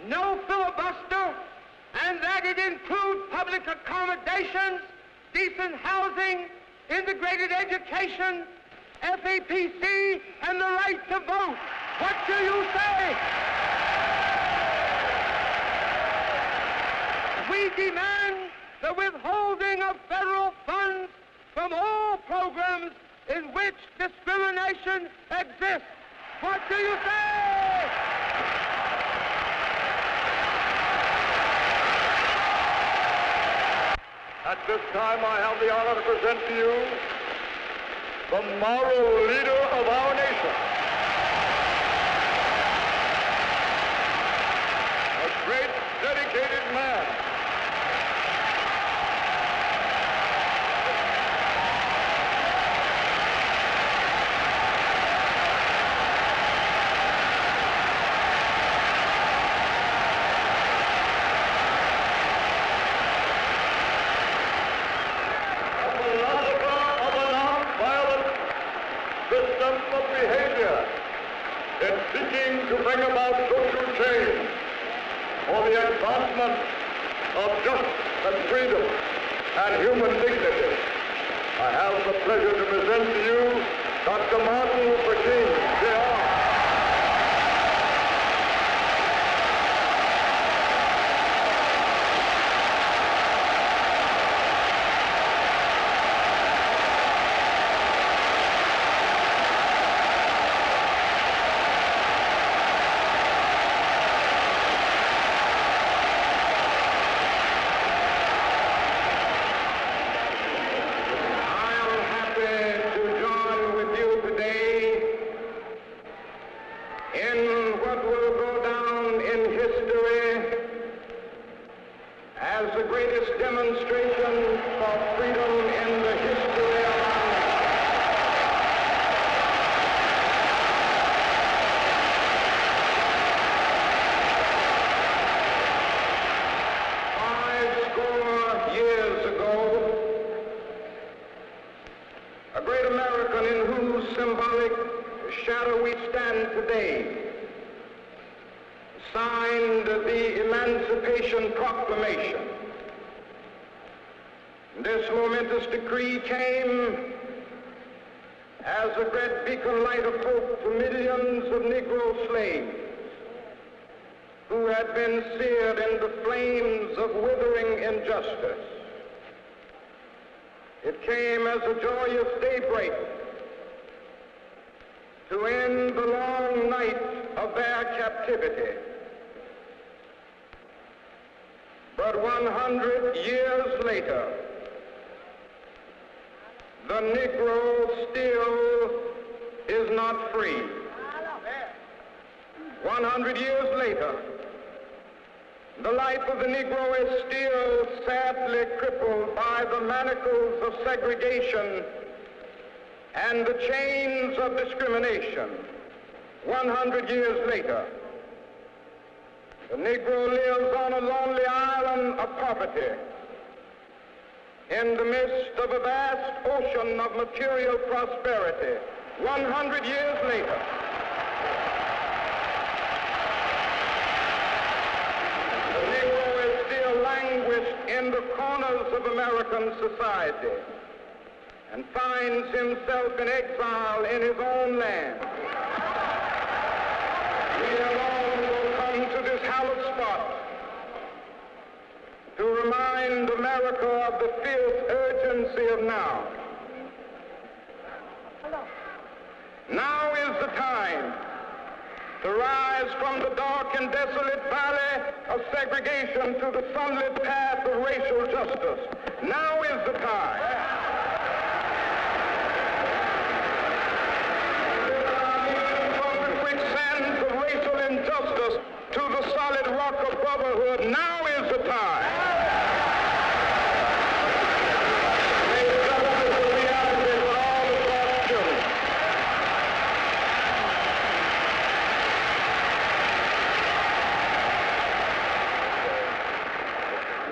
no filibuster, and that it includes public accommodations, decent housing, integrated education, FAPC, and the right to vote. What do you say? We demand the withholding of federal funds from all programs in which discrimination exists. What do you say? At this time, I have the honor to present to you the moral leader of our nation. A great, dedicated man. Of behavior in seeking to bring about social change for the advancement of justice and freedom and human dignity. I have the pleasure to present to you Dr. Martin Luther King, Jr. Proclamation. This momentous decree came as a great beacon light of hope to millions of Negro slaves who had been seared in the flames of withering injustice. It came as a joyous daybreak to end the long night of their captivity. But 100 years later, the Negro still is not free. 100 years later, the life of the Negro is still sadly crippled by the manacles of segregation and the chains of discrimination. 100 years later, the Negro lives on a lonely island of poverty in the midst of a vast ocean of material prosperity. 100 years later, the Negro is still languished in the corners of American society and finds himself in exile in his own land. We have also come to this hallowed spot to remind America of the fierce urgency of now. Now is the time to rise from the dark and desolate valley of segregation to the sunlit path of racial justice. Now is the time. From the quicksands of racial injustice to the solid rock of brotherhood. Now is the time.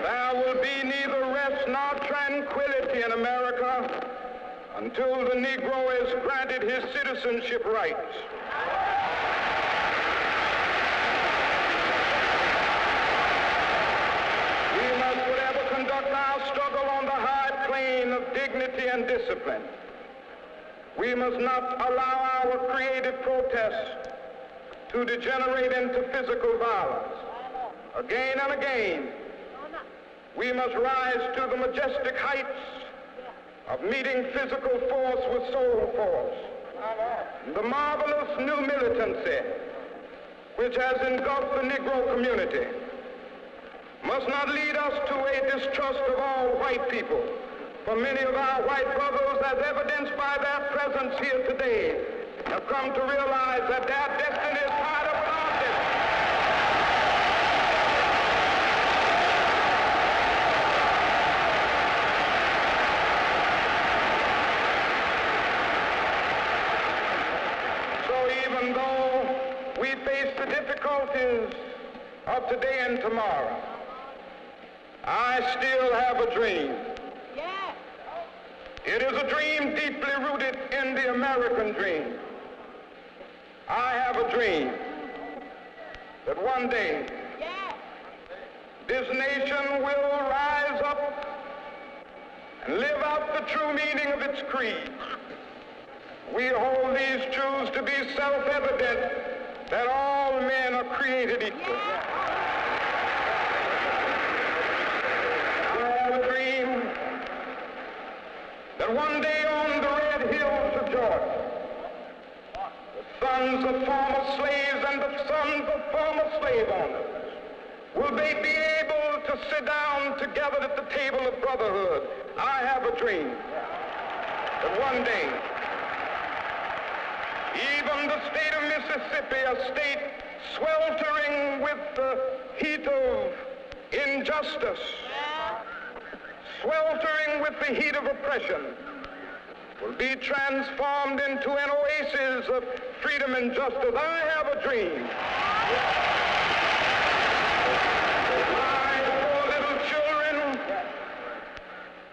There will be neither rest nor tranquility in America until the Negro is granted his citizenship rights. We must forever conduct our struggle on the high plane of dignity and discipline. We must not allow our creative protests to degenerate into physical violence. Again and again, we must rise to the majestic heights of meeting physical force with soul force. The marvelous new militancy which has engulfed the Negro community must not lead us to a distrust of all white people. For many of our white brothers, as evidenced by their presence here today, have come to realize that their destiny is tied up with our destiny. Even though we face the difficulties of today and tomorrow, I still have a dream. Yeah. It is a dream deeply rooted in the American dream. I have a dream that one day this nation will rise up and live out the true meaning of its creed. We hold these truths to be self-evident that all men are created equal. I have a dream that one day on the red hills of Georgia, the sons of former slaves and the sons of former slave owners will they be able to sit down together at the table of brotherhood. I have a dream that one day even the state of Mississippi, a state sweltering with the heat of injustice, sweltering with the heat of oppression, will be transformed into an oasis of freedom and justice. I have a dream. My poor little children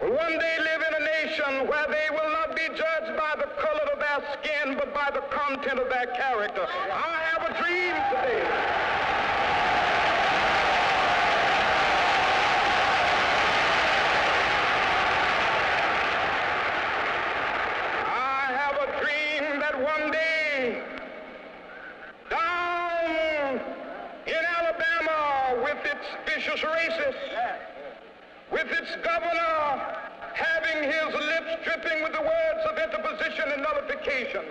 will one day live in a nation where they will not be judged by the color of their skin, but by the content of their character. I have a dream today. I have a dream that one day, down in Alabama, with its vicious racists, with its governor having his lips dripping with the words of interposition and nullification.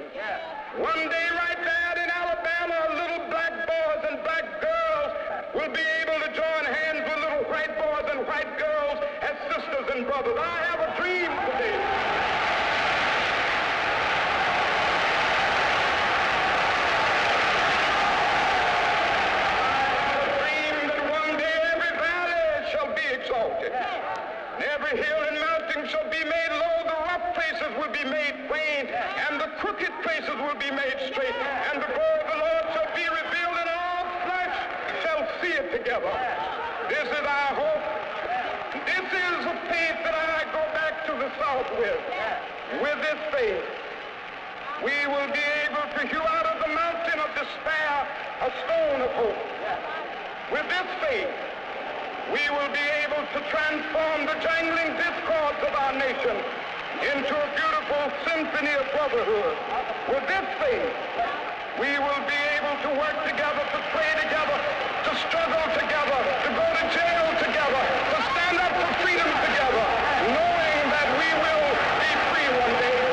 One day right there in Alabama, little black boys and black girls will be able to join hands with little white boys and white girls as sisters and brothers. I have a dream today. Every hill and mountain shall be made low, the rough places will be made plain, and the crooked places will be made straight, and the glory of the Lord shall be revealed, and all flesh shall see it together. This is our hope. This is the faith that I go back to the South with. With this faith, we will be able to hew out of the mountain of despair a stone of hope. With this faith, we will be able to transform the jangling discords of our nation into a beautiful symphony of brotherhood. With this faith, we will be able to work together, to pray together, to struggle together, to go to jail together, to stand up for freedom together, knowing that we will be free one day.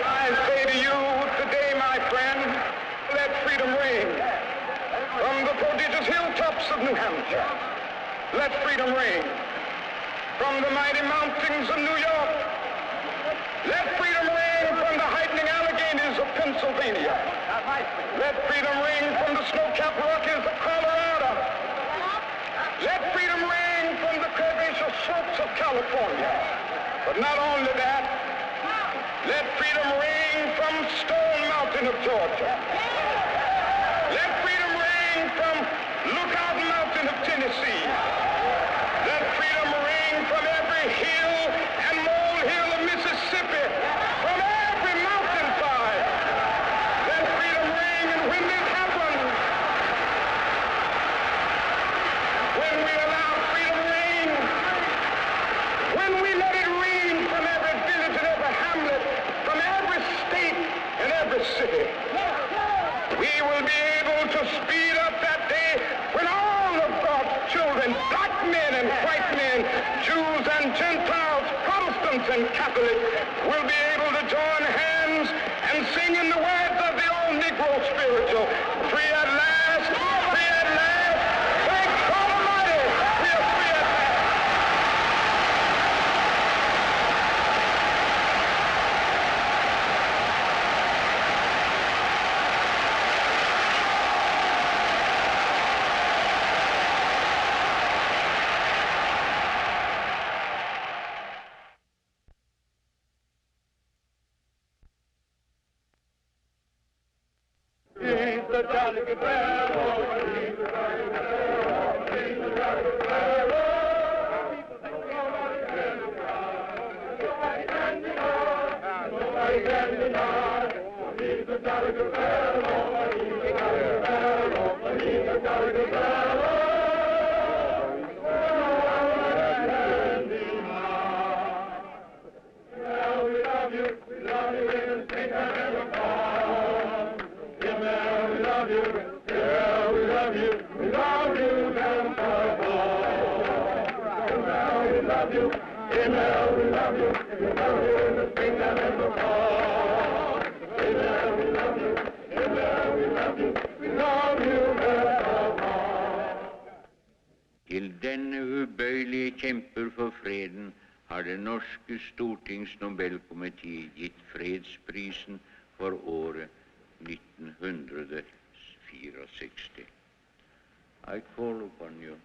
I say to you today, my friend, let freedom ring. From the prodigious hilltops of New Hampshire, let freedom ring. From the mighty mountains of New York, let freedom ring from the heightening Alleghenies of Pennsylvania. Let freedom ring from the snow-capped Rockies of Colorado. Let freedom ring from the curvaceous slopes of California. But not only that, let freedom ring from Stone Mountain of Georgia. Let freedom ring from Lookout Mountain of Tennessee. Let freedom ring from every hill and molehill of Mississippi. and Catholic will be able to join hands and sing in the words of the old Negro spiritual, free at last, free at last, thank God Almighty, we are free at last. He's the jolly good fellow. He's the jolly good fellow. He's the jolly good fellow. Nobody can deny. Nobody can deny. He's the jolly good fellow. He's the jolly good fellow. He's the jolly good fellow. Well, we love you. We love you in the state that never falls. Yeah, we love you. Yeah, we love you. We love you, never fall. Yeah, we love you. Yeah, we love you. We love you in the state that never falls. Yeah, we love you. Yeah, we love you. We love you, never fall. Til denne ubøyelige kjemper for freden har det norske Stortings Nobelkomité gitt fredsprisen for året 1964. I call upon you.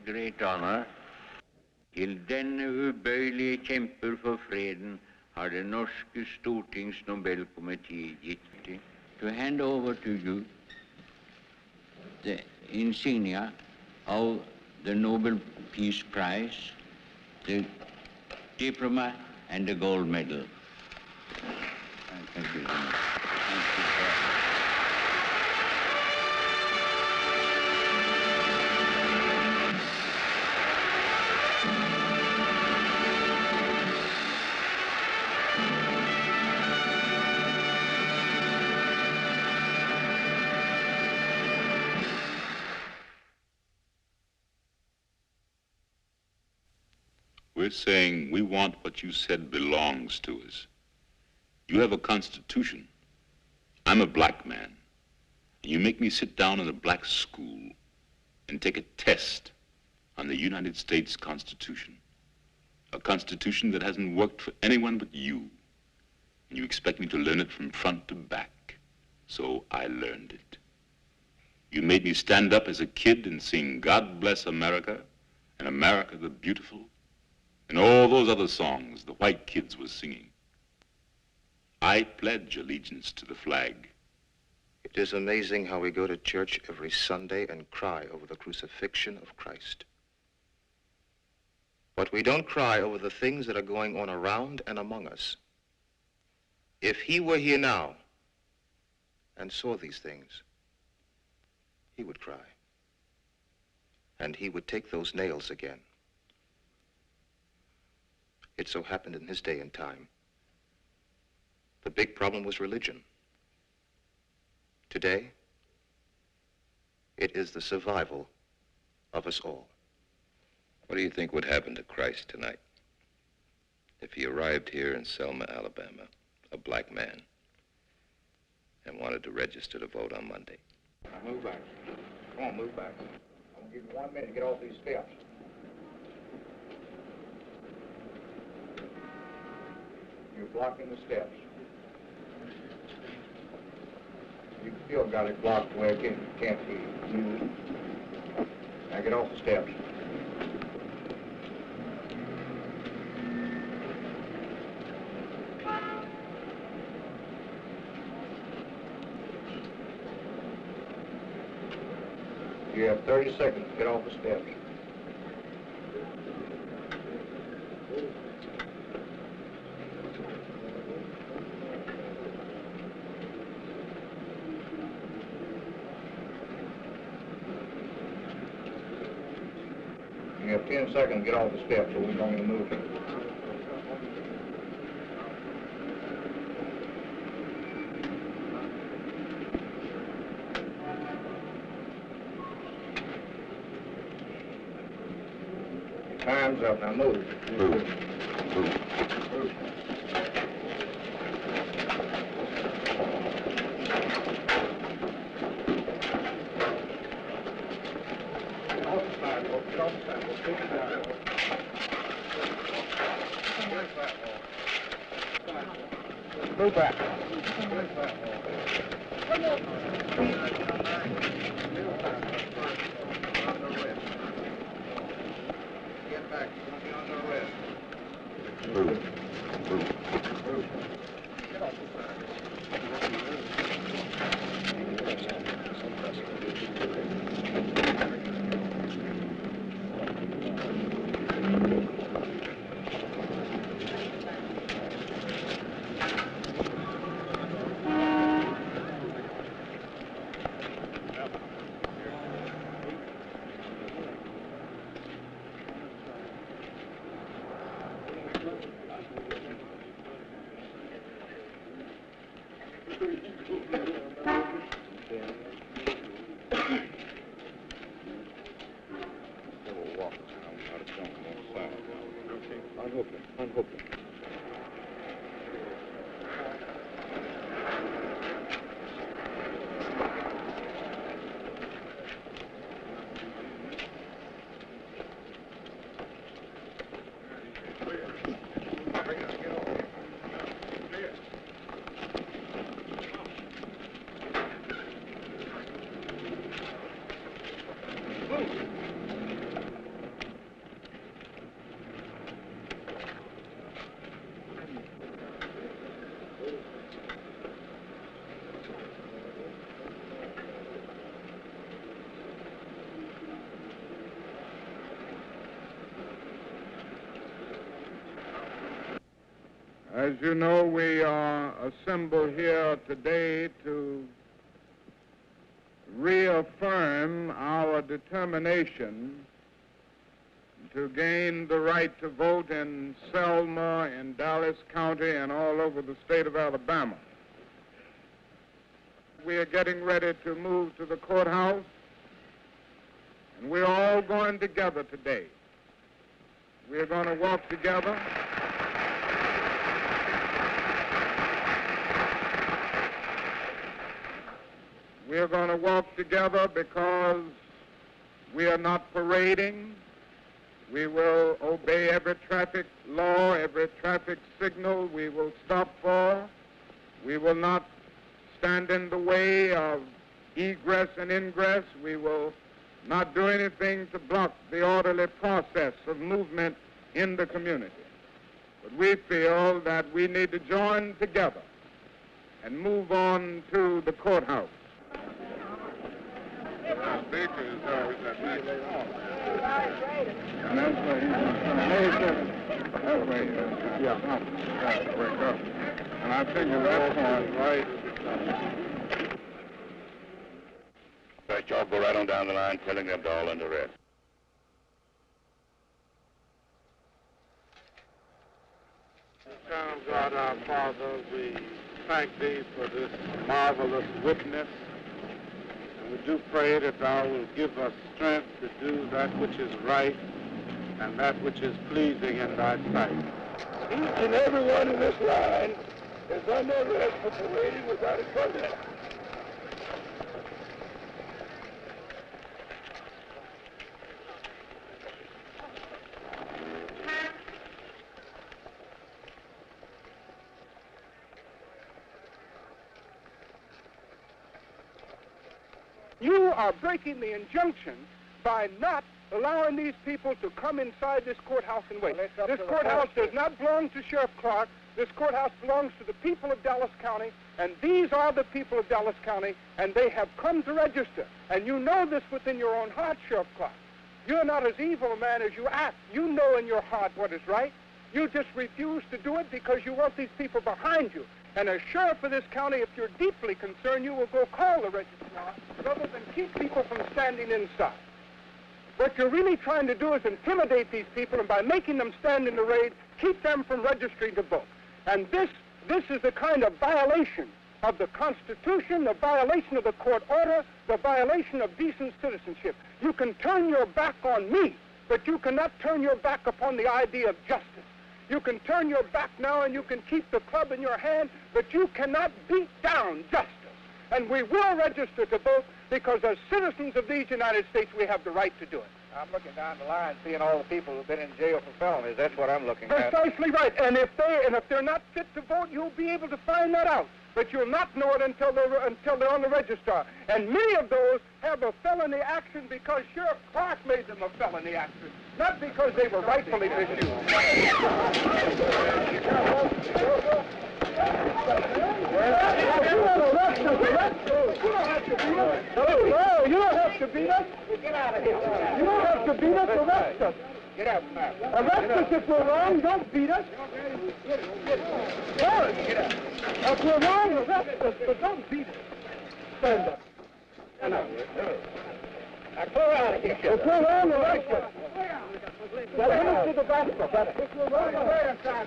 Great honor. Til denne ubøyelige kjemper for freden har det norske Stortings Nobelkomité gitt det. To hand over to you the insignia of the Nobel Peace Prize, the diploma and the gold medal. Thank you very much. Thank you, sir. We're saying we want what you said belongs to us. You have a constitution. I'm a black man. And you make me sit down in a black school and take a test on the United States Constitution. A constitution that hasn't worked for anyone but you. And you expect me to learn it from front to back. So I learned it. You made me stand up as a kid and sing God Bless America and America the Beautiful and all those other songs the white kids were singing. I pledge allegiance to the flag. It is amazing how we go to church every Sunday and cry over the crucifixion of Christ. But we don't cry over the things that are going on around and among us. If he were here now and saw these things, he would cry. And he would take those nails again. It so happened in his day and time. The big problem was religion. Today, it is the survival of us all. What do you think would happen to Christ tonight if he arrived here in Selma, Alabama, a black man, and wanted to register to vote on Monday? Now move back. Come on, move back. I'm gonna give you 1 minute to get off these steps. You're blocking the steps. You still got it blocked where it can't be used. Now get off the steps. You have 30 seconds to get off the steps. You have 10 seconds to get off the steps, so we're going to move it. Time's up. Now move. Move. Get off the sidewalk. Get off the sidewalk. Take it down. Move back. Get back. You're going to be under arrest. Move. Get off the sidewalk. Unhook him. As you know, we are assembled here today to reaffirm our determination to gain the right to vote in Selma, in Dallas County, and all over the state of Alabama. We are getting ready to move to the courthouse, and we're all going together today. We're going to walk together. We're going to walk together because we are not parading. We will obey every traffic law, every traffic signal we will stop for. We will not stand in the way of egress and ingress. We will not do anything to block the orderly process of movement in the community. But we feel that we need to join together and move on to the courthouse. Baker is always at next corner. And that's where he's going to that way. Wake up. And I think at that point, right? First, y'all go right on down the line, telling them to all under arrest. Eternal God, our Father, we thank Thee for this marvelous witness. We do pray that Thou will give us strength to do that which is right and that which is pleasing in Thy sight. Each and every one in this line is under arrest for parading without a permit. You are breaking the injunction by not allowing these people to come inside this courthouse and wait. This courthouse does not belong to Sheriff Clark. This courthouse belongs to the people of Dallas County, and these are the people of Dallas County, and they have come to register. And you know this within your own heart, Sheriff Clark. You're not as evil a man as you act. You know in your heart what is right. You just refuse to do it because you want these people behind you. And as sheriff of this county, if you're deeply concerned, you will go call the registrar rather than keep people from standing inside. What you're really trying to do is intimidate these people, and by making them stand in the raid, keep them from registering to vote. And this is the kind of violation of the Constitution, the violation of the court order, the violation of decent citizenship. You can turn your back on me, but you cannot turn your back upon the idea of justice. You can turn your back now and you can keep the club in your hand, but you cannot beat down justice. And we will register to vote because as citizens of these United States, we have the right to do it. I'm looking down the line, seeing all the people who've been in jail for felonies. That's what I'm looking at. Precisely right. And if they're not fit to vote, you'll be able to find that out. But you'll not know it until they're on the register. And many of those have a felony action because Sheriff Clark made them a felony action, not because they were rightfully misused. You don't have to beat us. Get out of here. You don't have to beat us. Arrest us. Get out, man. Arrest us if we're wrong. Don't beat us. Get out. If we're wrong, arrest us, but don't beat us. Stand up. Stand up. Now, clear out of here. If we're wrong, arrest us. Get us to the basket. If we're wrong, arrest us.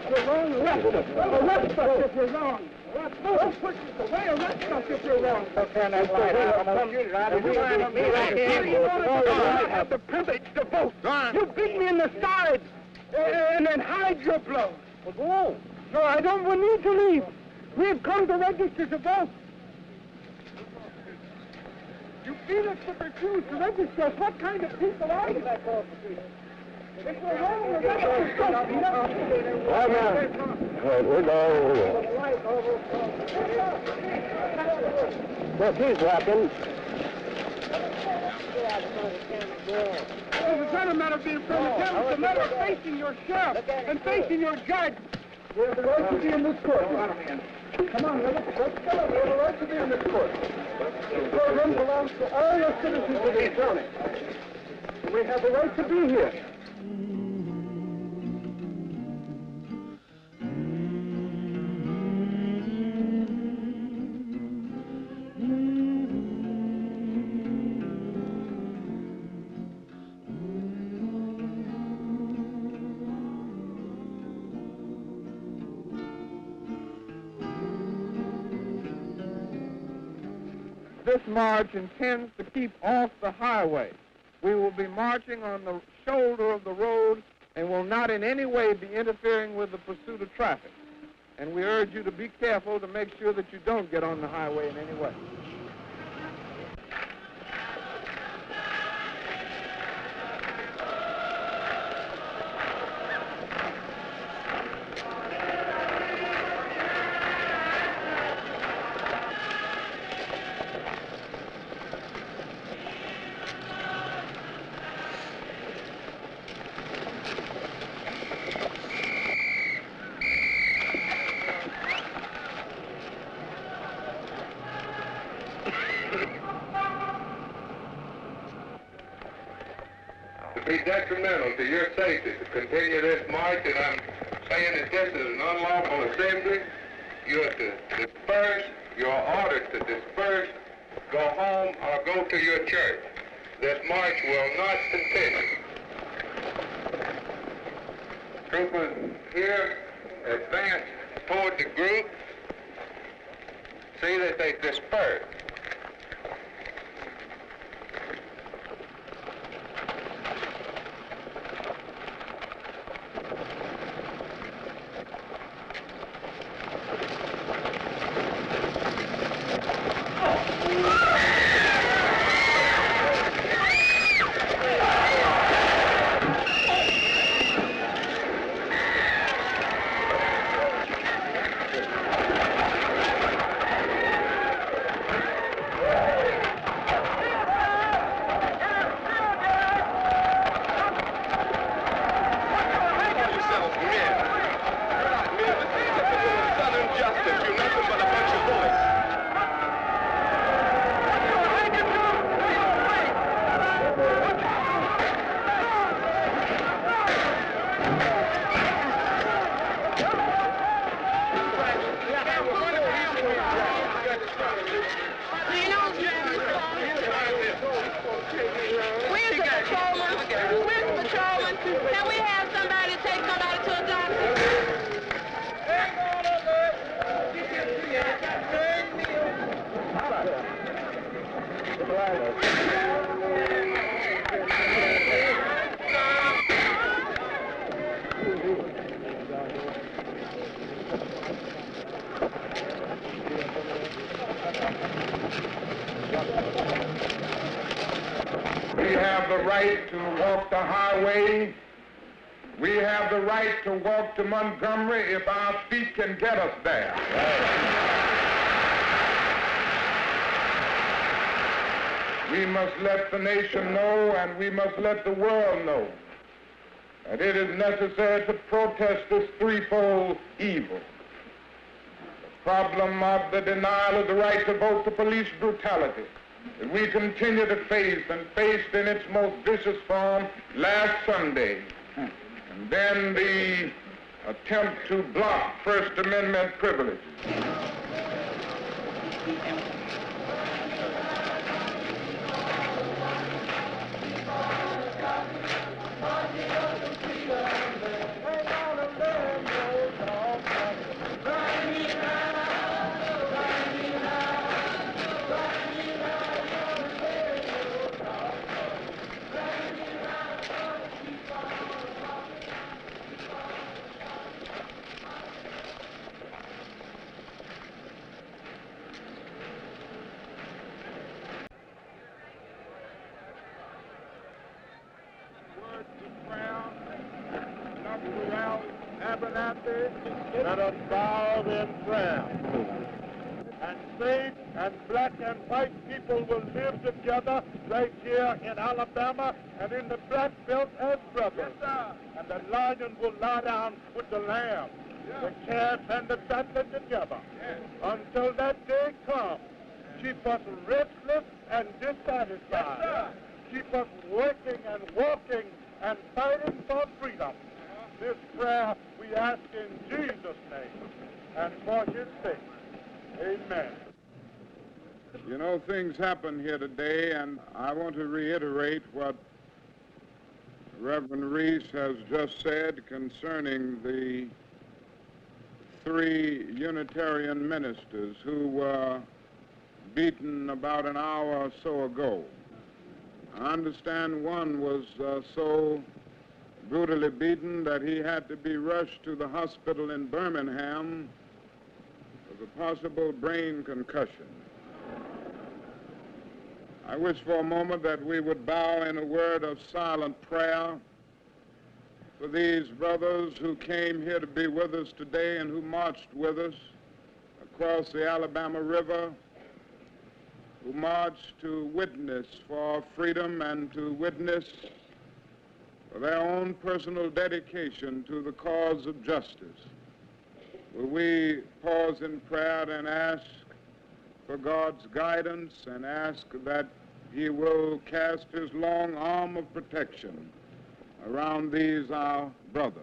If we're wrong, arrest us. Arrest us if we're wrong. Don't push us away. Arrest us if you're wrong. Don't turn that light out. I'm going to shoot it out of you. I have the privilege to vote. You beat me in the side and then hide your blow. Well, go on. No, I don't need to leave. We've come to register to vote. You beat us but refuse to register us. What kind of people are you? If we're wrong, we're registered. Don't beat us. All right. We're going. Well, he's walking. It's not a matter of being in front of the camera. It's a matter of facing your sheriff and facing your judge. We have the right to be in this court. Come on, let's go. We have the right to be in this court. This courtroom belongs to all the citizens of this county. We have the right to be here. This march intends to keep off the highway. We will be marching on the shoulder of the road and will not in any way be interfering with the pursuit of traffic. And we urge you to be careful to make sure that you don't get on the highway in any way. Be detrimental to your safety to continue this march, and I'm saying that this is an unlawful assembly. You are to disperse. You are ordered to disperse, go home, or go to your church. This march will not continue. Troopers here, advance toward the group. See that they disperse. Where's the patrolman? Where's the patrolman? Can we have somebody take somebody to a doctor? We have the right to walk the highway. We have the right to walk to Montgomery if our feet can get us there. We must let the nation know, and we must let the world know, that it is necessary to protest this threefold evil. The problem of the denial of the right to vote, the police brutality that we continue to face and faced in its most vicious form last Sunday, and then the attempt to block First Amendment privileges. Let us bow in prayer. And faith and black and white people will live together right here in Alabama and in the black belt as brothers. Yes, and the lion will lie down with the lamb, the calf and the fatling together. Yes. Until that day comes, keep us restless and dissatisfied. Yes, keep us working and walking and fighting for freedom. This prayer we ask in Jesus' name and for his sake. Amen. You know, things happen here today, and I want to reiterate what Reverend Reese has just said concerning the 3 Unitarian ministers who were beaten about an hour or so ago. I understand one was so brutally beaten that he had to be rushed to the hospital in Birmingham with a possible brain concussion. I wish for a moment that we would bow in a word of silent prayer for these brothers who came here to be with us today and who marched with us across the Alabama River, who marched to witness for freedom and to witness for their own personal dedication to the cause of justice. Will we pause in prayer and ask for God's guidance and ask that he will cast his long arm of protection around these our brothers.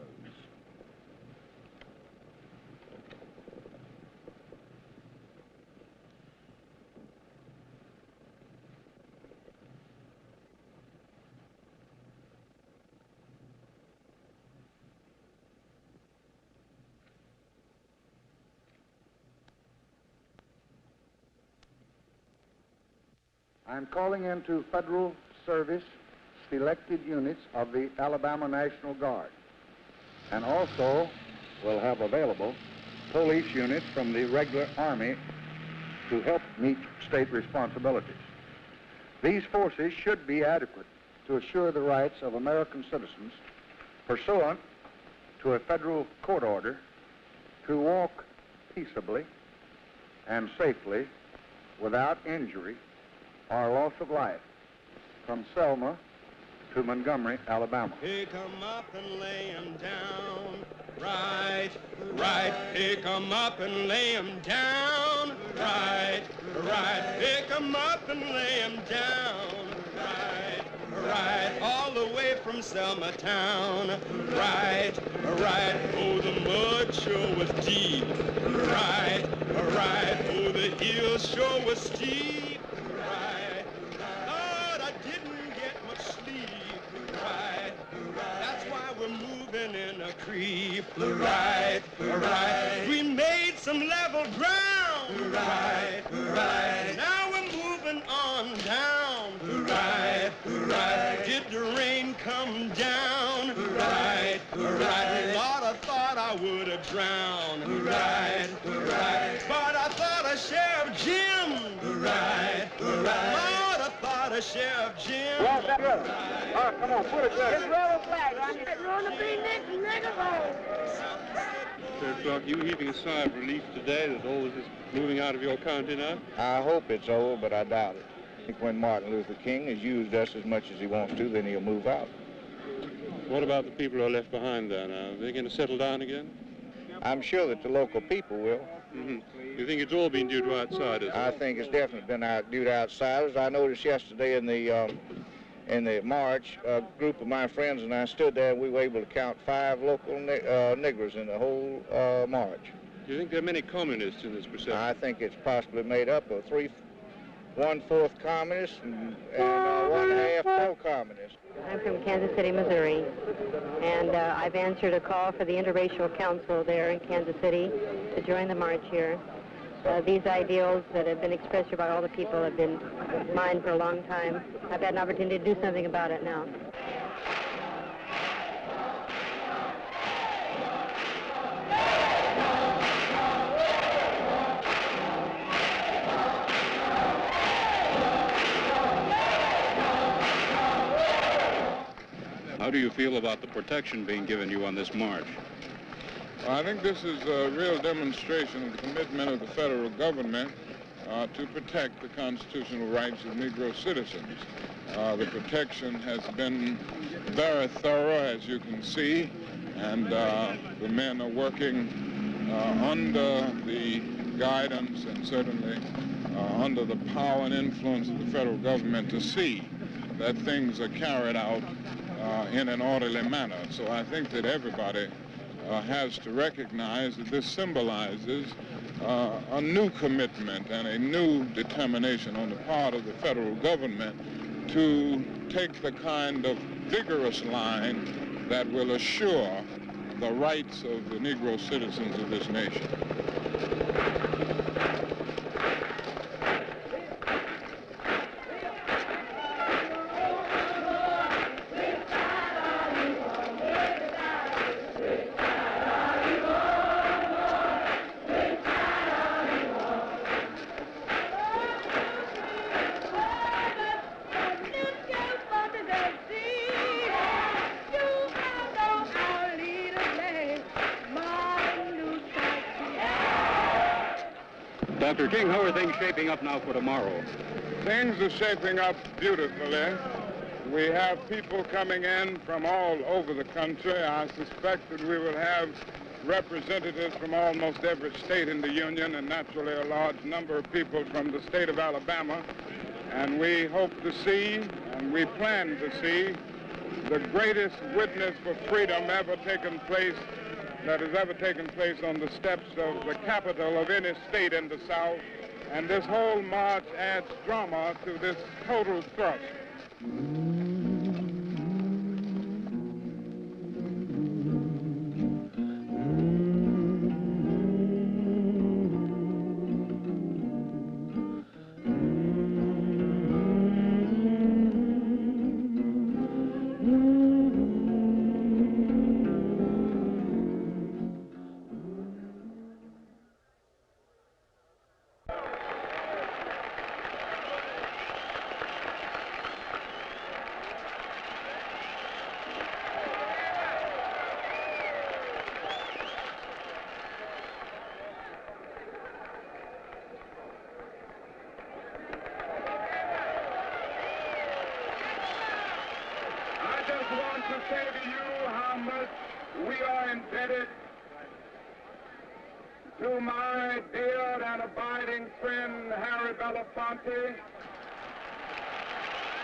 I'm calling into federal service selected units of the Alabama National Guard, and also will have available police units from the regular Army to help meet state responsibilities. These forces should be adequate to assure the rights of American citizens pursuant to a federal court order to walk peaceably and safely without injury or loss of life from Selma to Montgomery, Alabama. Pick 'em up and lay 'em down. Right. Pick 'em up and lay 'em down. Right. Pick 'em up and lay 'em down. Right. All the way from Selma town. Right. Oh, the mud sure was deep. Right. Oh, the hill sure was steep, right? Lord, I didn't get much sleep, right? That's why we're moving in a creep, right? We made some level ground, right? Now we're moving on down, right? Did the rain come down, right? Lord, I thought I would have drowned, right? But I thought of Sheriff Jim, right? Lord, I thought of Sheriff Jim. Well, that's good. All right, come on, put it there. Just roll a flag, right? Run the big niggas home. Sheriff Clark, you heaving a sigh of relief today that all this is moving out of your county now? I hope it's over, but I doubt it. I think when Martin Luther King has used us as much as he wants to, then he'll move out. What about the people who are left behind there now? Are they going to settle down again? I'm sure that the local people will. You think it's all been due to outsiders? I think it's definitely been due to outsiders. I noticed yesterday in the march, a group of my friends and I stood there, and we were able to count 5 local Negroes in the whole march. Do you think there are many communists in this procession? I think it's possibly made up of 1/4 communists and 1/2 pro-communists. I'm from Kansas City, Missouri, and I've answered a call for the Interracial Council there in Kansas City to join the march here. These ideals that have been expressed here by all the people have been mine for a long time. I've had an opportunity to do something about it now. How do you feel about the protection being given you on this march? Well, I think this is a real demonstration of the commitment of the federal government to protect the constitutional rights of Negro citizens. The protection has been very thorough, as you can see, and the men are working under the guidance and certainly under the power and influence of the federal government to see that things are carried out in an orderly manner. So I think that everybody has to recognize that this symbolizes a new commitment and a new determination on the part of the federal government to take the kind of vigorous line that will assure the rights of the Negro citizens of this nation. Dr. King, how are things shaping up now for tomorrow? Things are shaping up beautifully. We have people coming in from all over the country. I suspect that we will have representatives from almost every state in the Union, and naturally a large number of people from the state of Alabama. And we hope to see, and we plan to see, the greatest witness for freedom ever taken place, that has ever taken place on the steps of the capital of any state in the South. And this whole march adds drama to this total thrust. Say to you how much we are indebted to my dear and abiding friend Harry Belafonte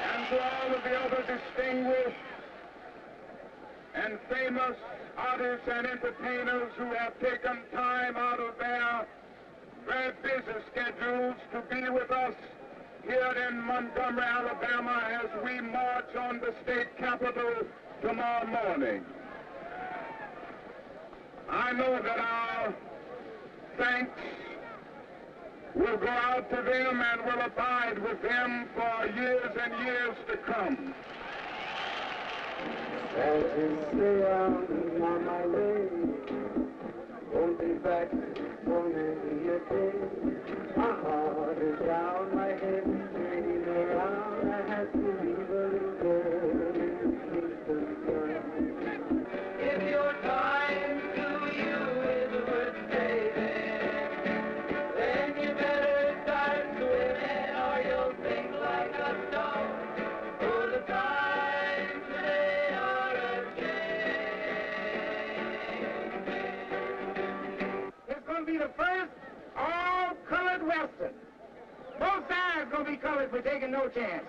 and to all of the other distinguished and famous artists and entertainers who have taken time out of their very busy schedules to be with us here in Montgomery, Alabama, as we march on the state capitol tomorrow morning. I know that our thanks will go out to them and will abide with them for years and years to come. As you say I'm on my way, won't be back for many a day. My heart is down, my head is spinning around. I have to leave a little girl beneath the sun. If your time to you is worth saving, then you better start swimming or you'll sink like a stone. For the times they are It's going to be the first all-colored Western. Both sides going to be colored for taking no chance.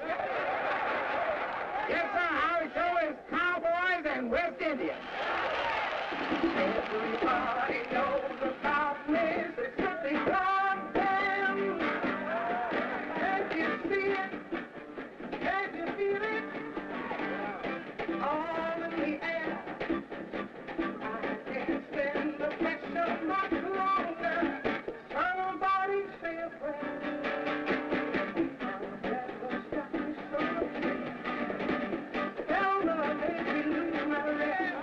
Yes, sir, our show is Cowboys and West Indians. Everybody knows about Mississippi Goddam. Can't you see it? Can't you feel it? All in the air. I can't stand the pressure much longer. Somebody say a prayer. Tell me I made me lose my rest.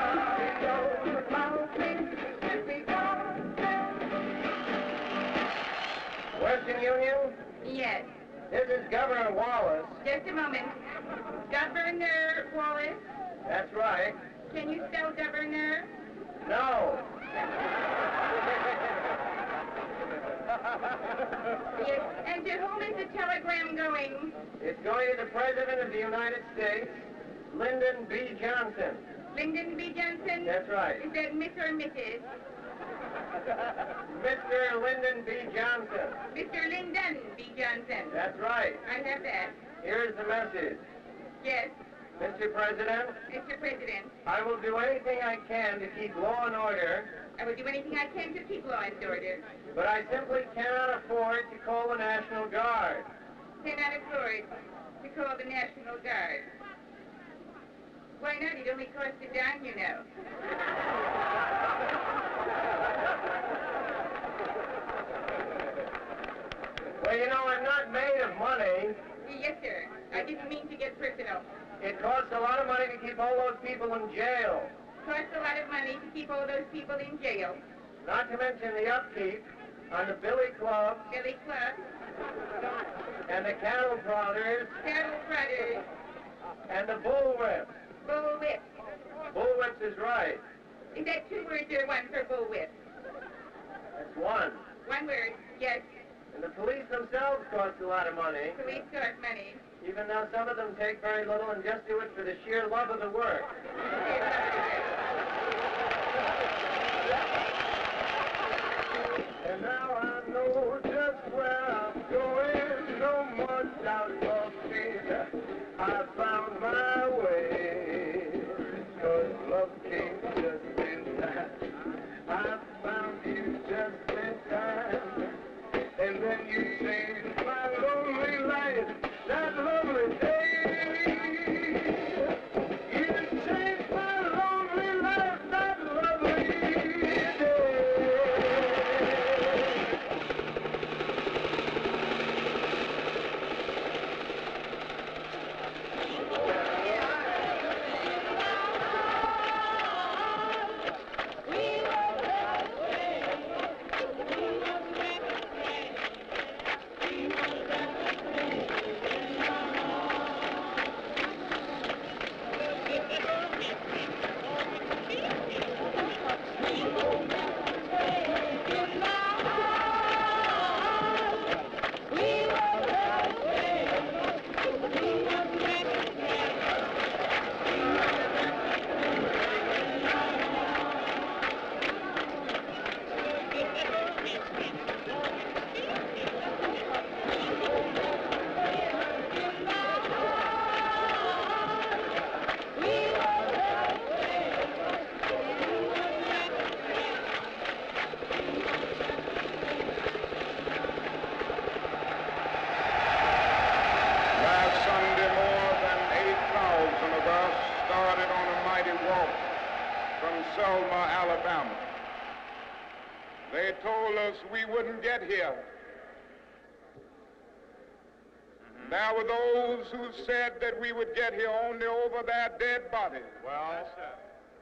Everybody knows about Mississippi Goddam. Western Union? Yes. This is Governor Wallace. Just a moment. Governor Wallace, That's right. can you spell governor? No. Yes. And to whom is the telegram going? It's going to the President of the United States, Lyndon B. Johnson. Lyndon B. Johnson? That's right. Is that Miss or Mrs.? Mr. Lyndon B. Johnson. Mr. Lyndon B. Johnson. That's right. I have that. Here's the message. Yes. Mr. President, Mr. President, I will do anything I can to keep law and order, I will do anything I can to keep law and order. but I simply cannot afford to call the National Guard. Cannot afford to call the National Guard. Why not? It only costs a dime, you know. Well, you know, I'm not made of money. Yes, sir. I didn't mean to get personal. It costs a lot of money to keep all those people in jail. Costs a lot of money to keep all those people in jail. Not to mention the upkeep on the Billy Club Billy Club, and the Cattle Prodders Cattle Prodders, and the Bullwhip. Bullwhip. Bullwhips is right. Is that two words or one for bullwhip? That's one. One word, yes. And the police themselves cost a lot of money, Police cost money. even though some of them take very little and just do it for the sheer love of the work. And now I know just where I'm going, no more doubt of me. I found my way, 'cause love came just in time. I found you just in time, and then you changed my lonely life, that lovely day. You changed my lonely life, that lovely day. we wouldn't get here. There were those who said that we would get here only over their dead bodies. Well,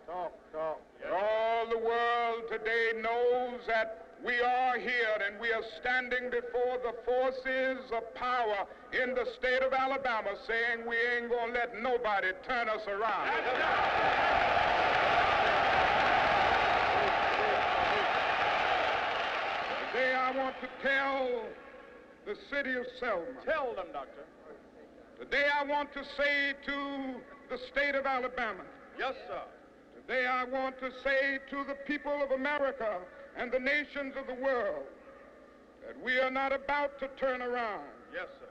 talk. But all the world today knows that we are here and we are standing before the forces of power in the state of Alabama saying we ain't gonna let nobody turn us around. Today I want to tell the city of Selma. Tell them, Doctor. Today I want to say to the state of Alabama. Yes, sir. Today I want to say to the people of America and the nations of the world that we are not about to turn around. Yes, sir.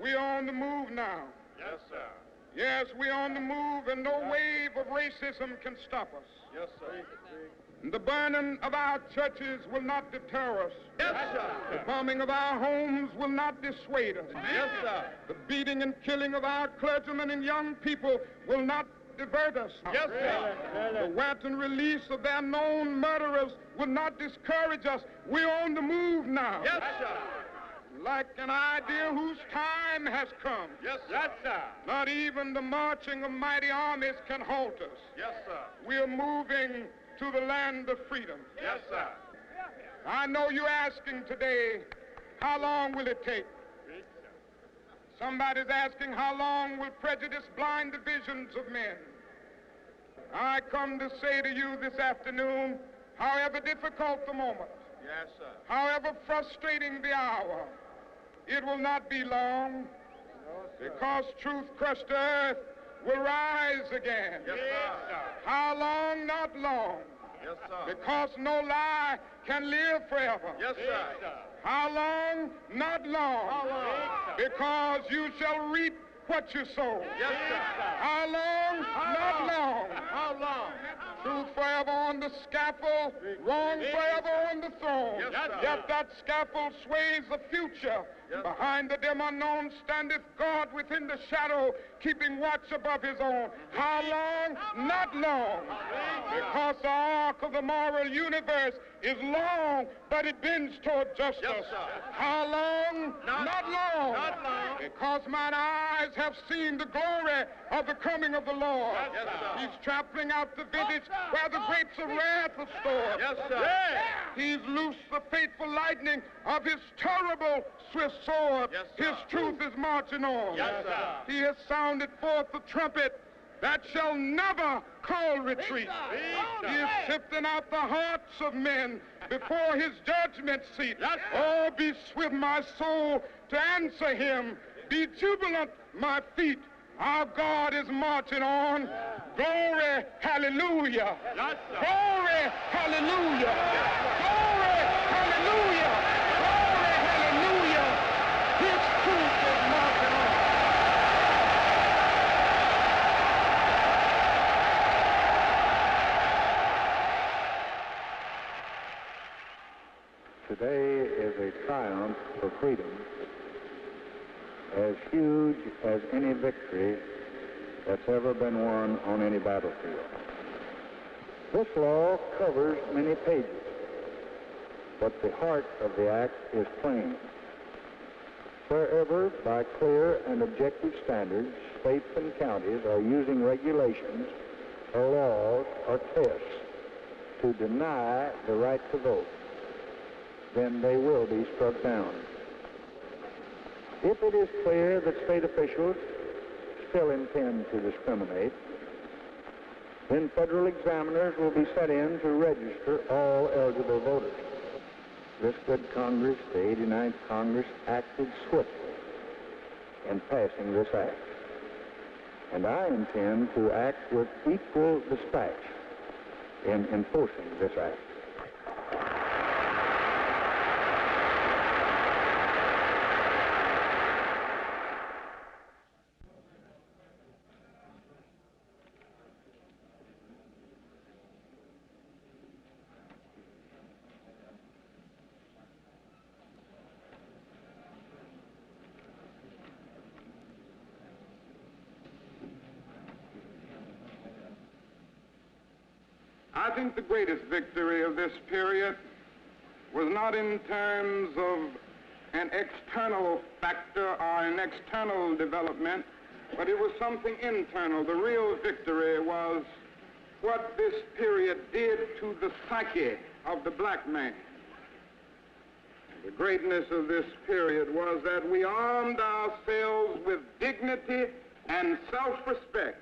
We are on the move now. Yes, sir. Yes, we are on the move and no wave of racism can stop us. Yes, sir. The burning of our churches will not deter us. Yes, sir. The bombing of our homes will not dissuade us. Yes, sir. The beating and killing of our clergymen and young people will not divert us. Yes, sir. The wanton release of their known murderers will not discourage us. We're on the move now. Yes, sir. Like an idea whose time has come. Yes, sir. Yes, sir. Not even the marching of mighty armies can halt us. Yes, sir. We are moving to the land of freedom. Yes, sir. I know you're asking today, how long will it take? Somebody's asking, how long will prejudice blind the visions of men? I come to say to you this afternoon, however difficult the moment, Yes, sir. however frustrating the hour, it will not be long, because truth crushed to earth will rise again. Yes, sir. How long? Not long. Yes, sir. Because no lie can live forever. Yes, sir. How long? Not long. How long? Because you shall reap what you sow. Yes, sir. How long? Not long. How long? Truth forever on the scaffold, wrong forever on the throne. Yes, sir. Yet that scaffold sways the future. Yes. Behind the dim unknown standeth God within the shadow, keeping watch above his own. How long? Not long. Because the arc of the moral universe is long, but it bends toward justice. Yes, sir. How long? Not long. Not long. Because mine eyes have seen the glory of the coming of the Lord. Yes, sir. He's trampling out the vintage where the grapes of wrath are stored. Yes, sir. He's loosed the fateful lightning of his terrible swift sword. Yes, sir. His truth is marching on. Yes, sir. He has sounded forth the trumpet that shall never call retreat. He is sifting out the hearts of men before his judgment seat. Yes, oh, be swift, my soul, to answer him. Be jubilant, my feet. Our God is marching on. Glory, hallelujah. Yes, sir. Glory, hallelujah. Glory, hallelujah. Glory, hallelujah. His truth is marching on. Today is a triumph for freedom as huge as any victory that's ever been won on any battlefield. This law covers many pages, but the heart of the act is plain. Wherever, by clear and objective standards, states and counties are using regulations or laws or tests to deny the right to vote, then they will be struck down. If it is clear that state officials still intend to discriminate, then federal examiners will be set in to register all eligible voters. This good Congress, the 89th Congress, acted swiftly in passing this act. And I intend to act with equal dispatch in enforcing this act. I think the greatest victory of this period was not in terms of an external factor or an external development, but it was something internal. The real victory was what this period did to the psyche of the black man. The greatness of this period was that we armed ourselves with dignity and self-respect.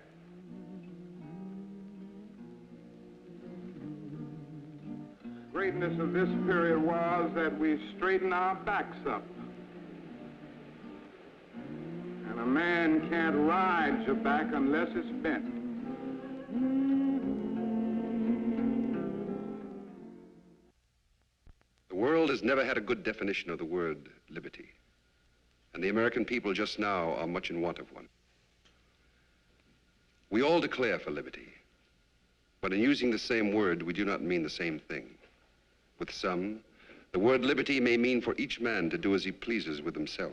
The greatness of this period was that we straightened our backs up. And a man can't ride your back unless it's bent. The world has never had a good definition of the word liberty, and the American people just now are much in want of one. We all declare for liberty, but in using the same word, we do not mean the same thing. With some, the word liberty may mean for each man to do as he pleases with himself,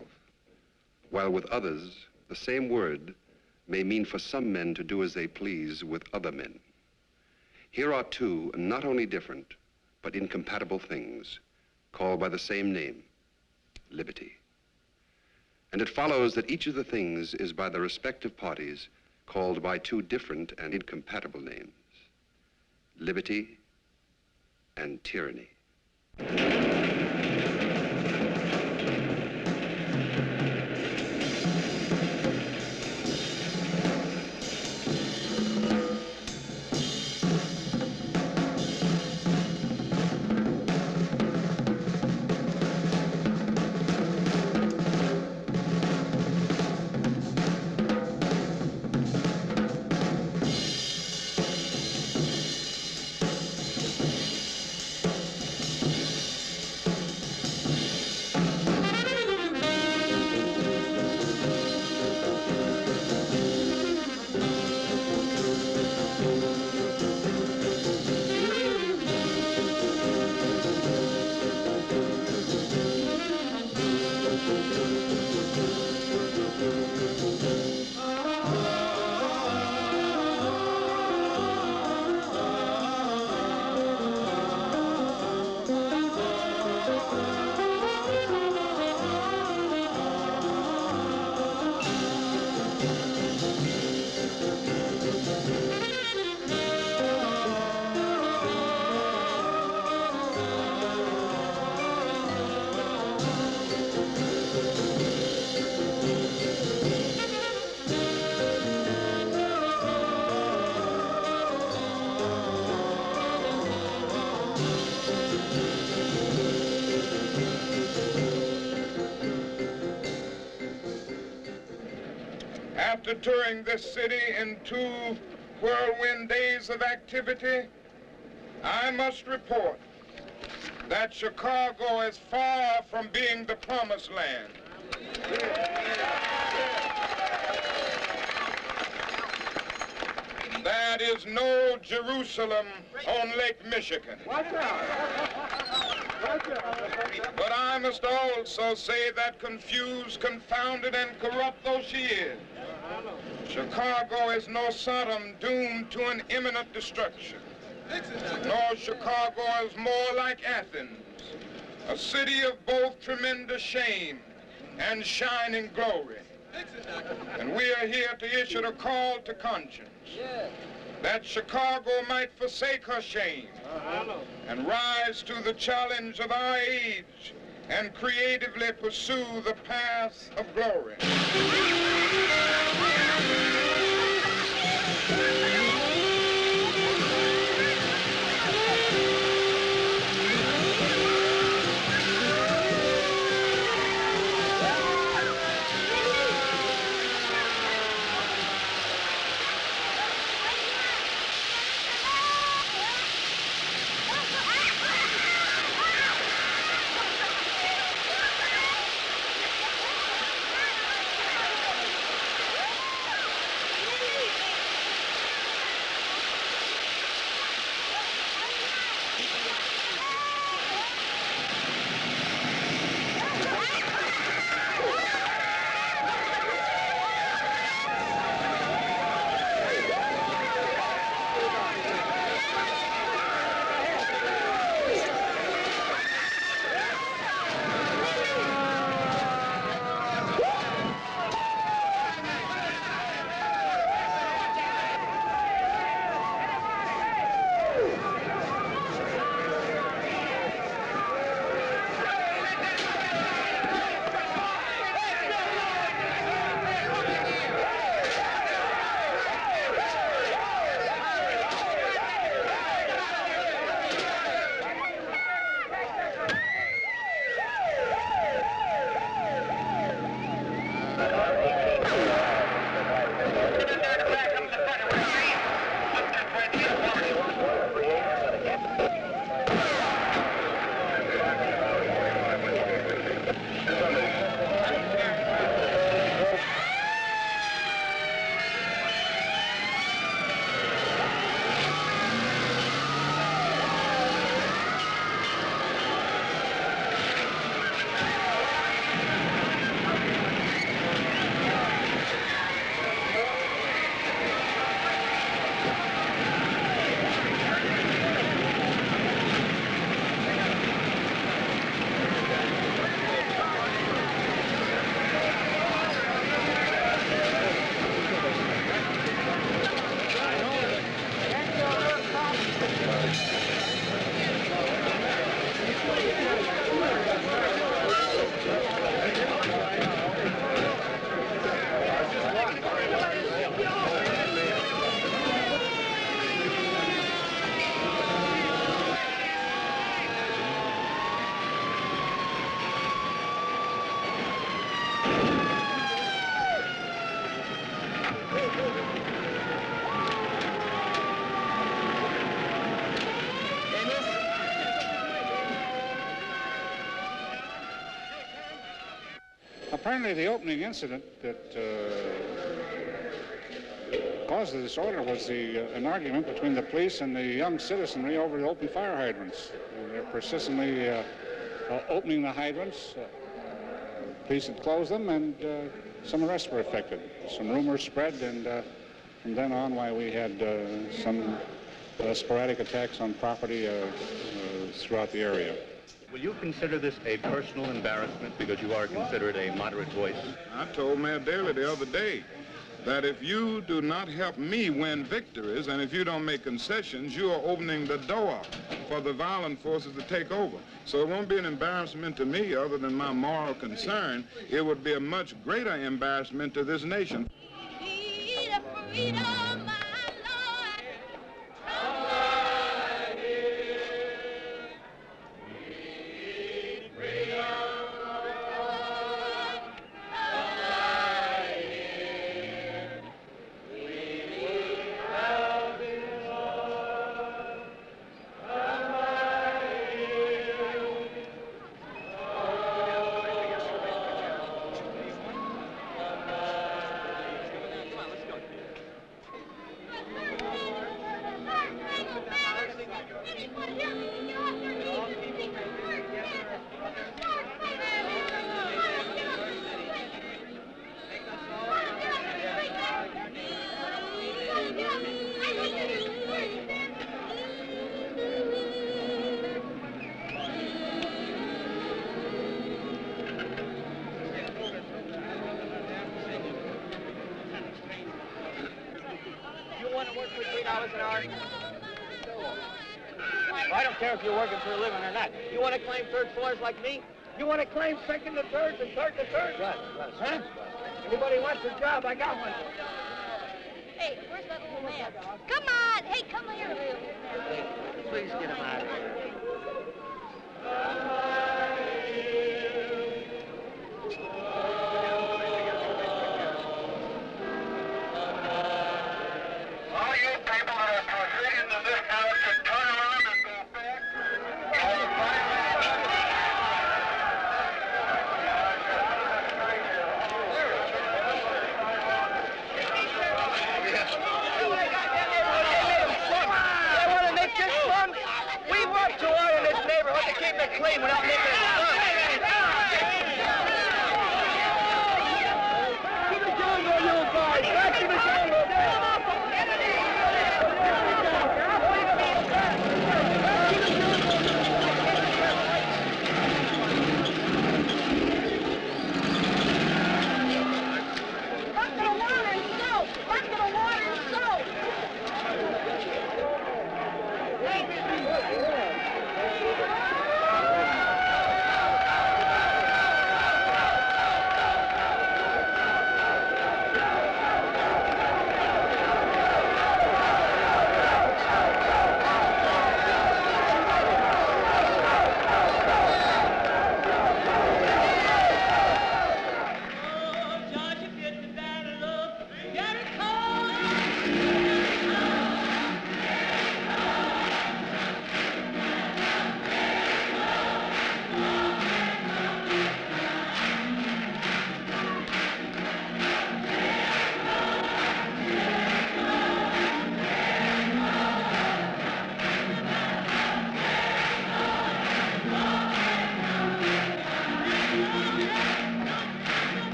while with others, the same word may mean for some men to do as they please with other men. Here are two not only different, but incompatible things, called by the same name, liberty. And it follows that each of the things is by the respective parties called by two different and incompatible names, liberty and tyranny. After touring this city in 2 whirlwind days of activity, I must report that Chicago is far from being the promised land. That is no Jerusalem on Lake Michigan. But I must also say that confused, confounded, and corrupt though she is, Chicago is no Sodom doomed to an imminent destruction. Nor Chicago is more like Athens, a city of both tremendous shame and shining glory. And we are here to issue a call to conscience that Chicago might forsake her shame and rise to the challenge of our age and creatively pursue the path of glory. Apparently the opening incident that caused the disorder was an argument between the police and the young citizenry over the open fire hydrants. And they're persistently opening the hydrants. Police had closed them, and some arrests were effected. Some rumors spread, and from then on, we had some sporadic attacks on property throughout the area. Will you consider this a personal embarrassment because you are considered a moderate voice? I told Mayor Daley the other day that if you do not help me win victories and if you don't make concessions, you are opening the door for the violent forces to take over. So it won't be an embarrassment to me other than my moral concern. It would be a much greater embarrassment to this nation. I don't care if you're working for a living or not. You want to claim third floors like me? You want to claim second to third and third to third? Right. Huh? Anybody wants a job, I got one. Hey, where's that little man? Come on! Hey, come here. Hey, please get him out of here. All you people that are proceeding to this house should turn around and go back. We work too hard in this neighborhood to keep it clean without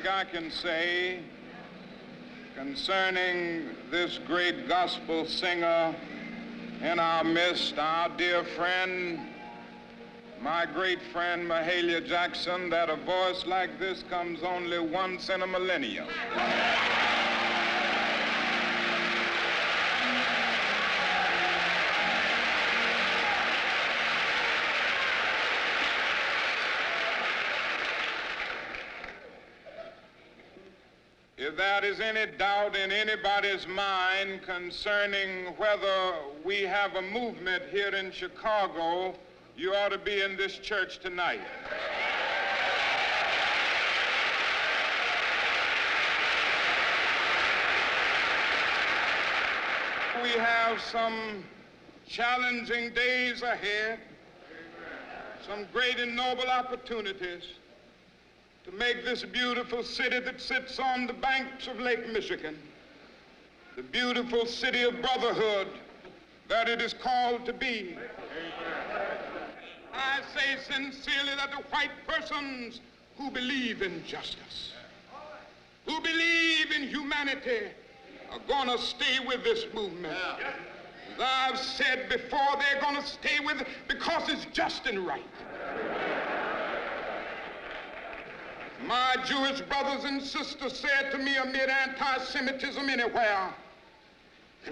think I can say concerning this great gospel singer in our midst, our dear friend, my great friend Mahalia Jackson, that a voice like this comes only once in a millennium. If there is any doubt in anybody's mind concerning whether we have a movement here in Chicago, you ought to be in this church tonight. We have some challenging days ahead, some great and noble opportunities to make this beautiful city that sits on the banks of Lake Michigan, the beautiful city of brotherhood that it is called to be. I say sincerely that the white persons who believe in justice, who believe in humanity, are going to stay with this movement. As I've said before, they're going to stay with it because it's just and right. My Jewish brothers and sisters said to me amid anti-Semitism anywhere,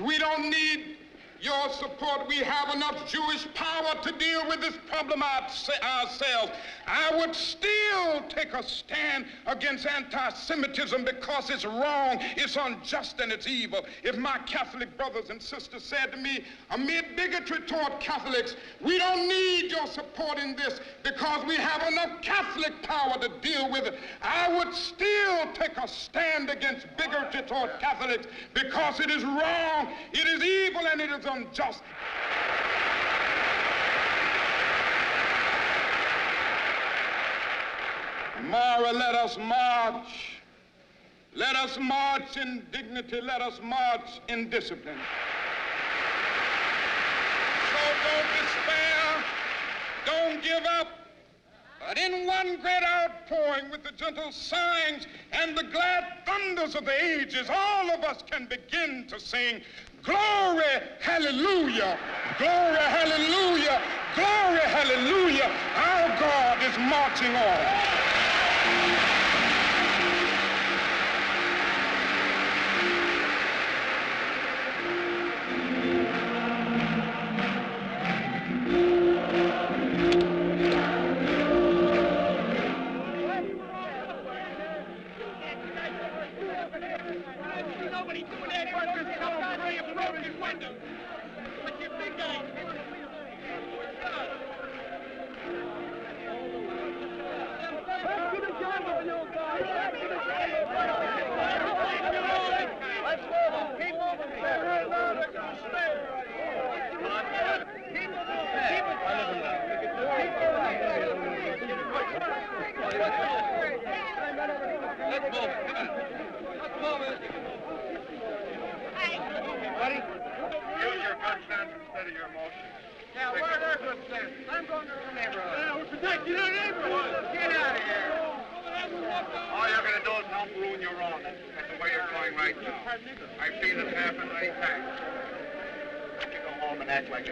we don't need your support. We have enough Jewish power to deal with this problem ourselves. I would still take a stand against anti-Semitism because it's wrong, it's unjust, and it's evil. If my Catholic brothers and sisters said to me, amid bigotry toward Catholics, we don't need your support in this because we have enough Catholic power to deal with it, I would still take a stand against bigotry toward Catholics because it is wrong, it is evil, and it is unjust. Tomorrow, let us march. Let us march in dignity. Let us march in discipline. So don't despair. Don't give up. But in one great outpouring with the gentle sighings and the glad thunders of the ages, all of us can begin to sing, glory, hallelujah, glory, hallelujah, glory, hallelujah. Our God is marching on.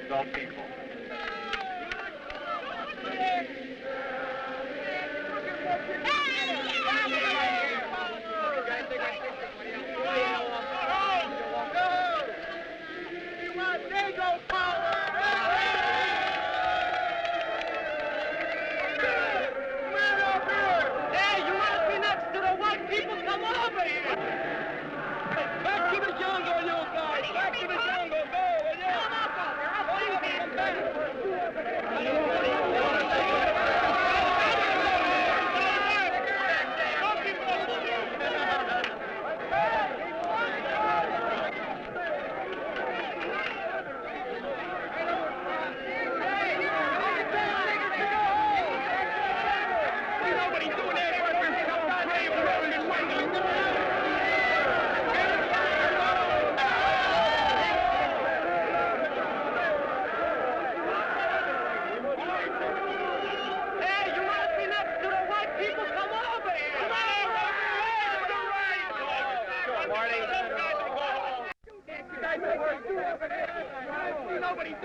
Don't Hey,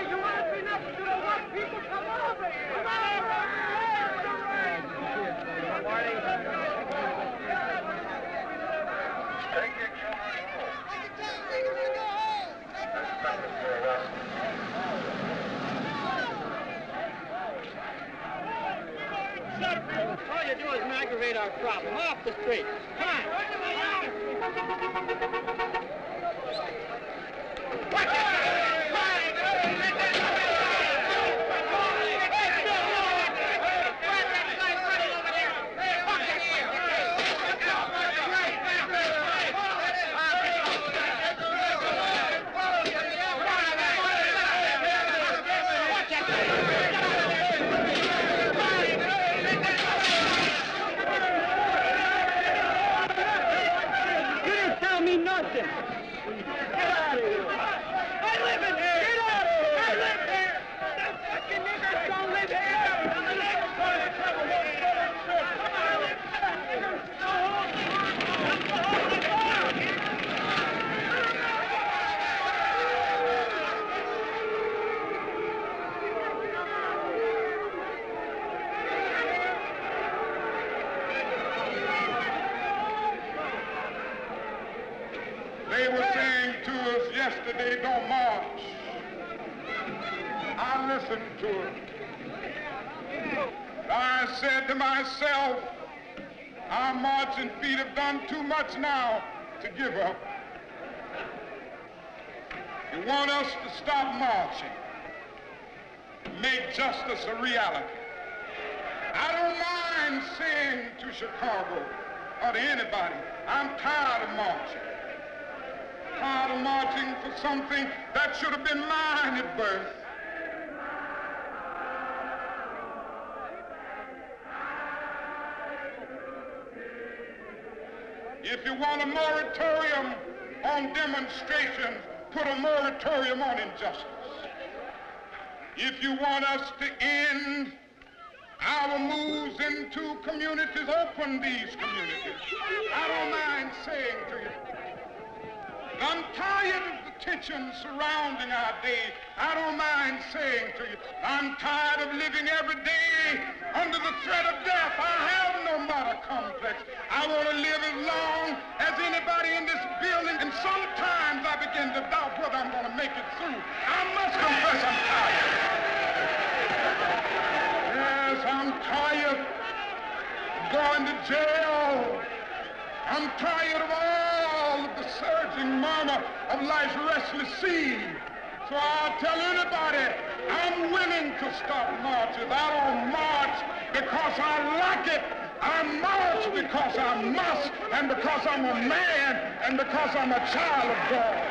you want to be next to the white people? Come over. Come over. All you do is aggravate our problem. Off the street. Come on. They were saying to us yesterday, don't march. I listened to it. I said to myself, our marching feet have done too much now to give up. You want us to stop marching, make justice a reality. I don't mind saying to Chicago or to anybody, I'm tired of marching. Tired of marching for something that should have been mine at birth. If you want a moratorium on demonstrations, put a moratorium on injustice. If you want us to end our moves into communities, open these communities. I don't mind saying to you, I'm tired of the tension surrounding our day. I don't mind saying to you, I'm tired of living every day under the threat of death. I have no martyr complex. I want to live as long as anybody in this building, and sometimes I begin to doubt whether I'm going to make it through. I must confess I'm tired. Yes, I'm tired of going to jail. I'm tired of all of the surging murmur of life's restless sea. So I'll tell anybody, I'm willing to stop marches. I don't march because I like it. I march because I must, and because I'm a man, and because I'm a child of God.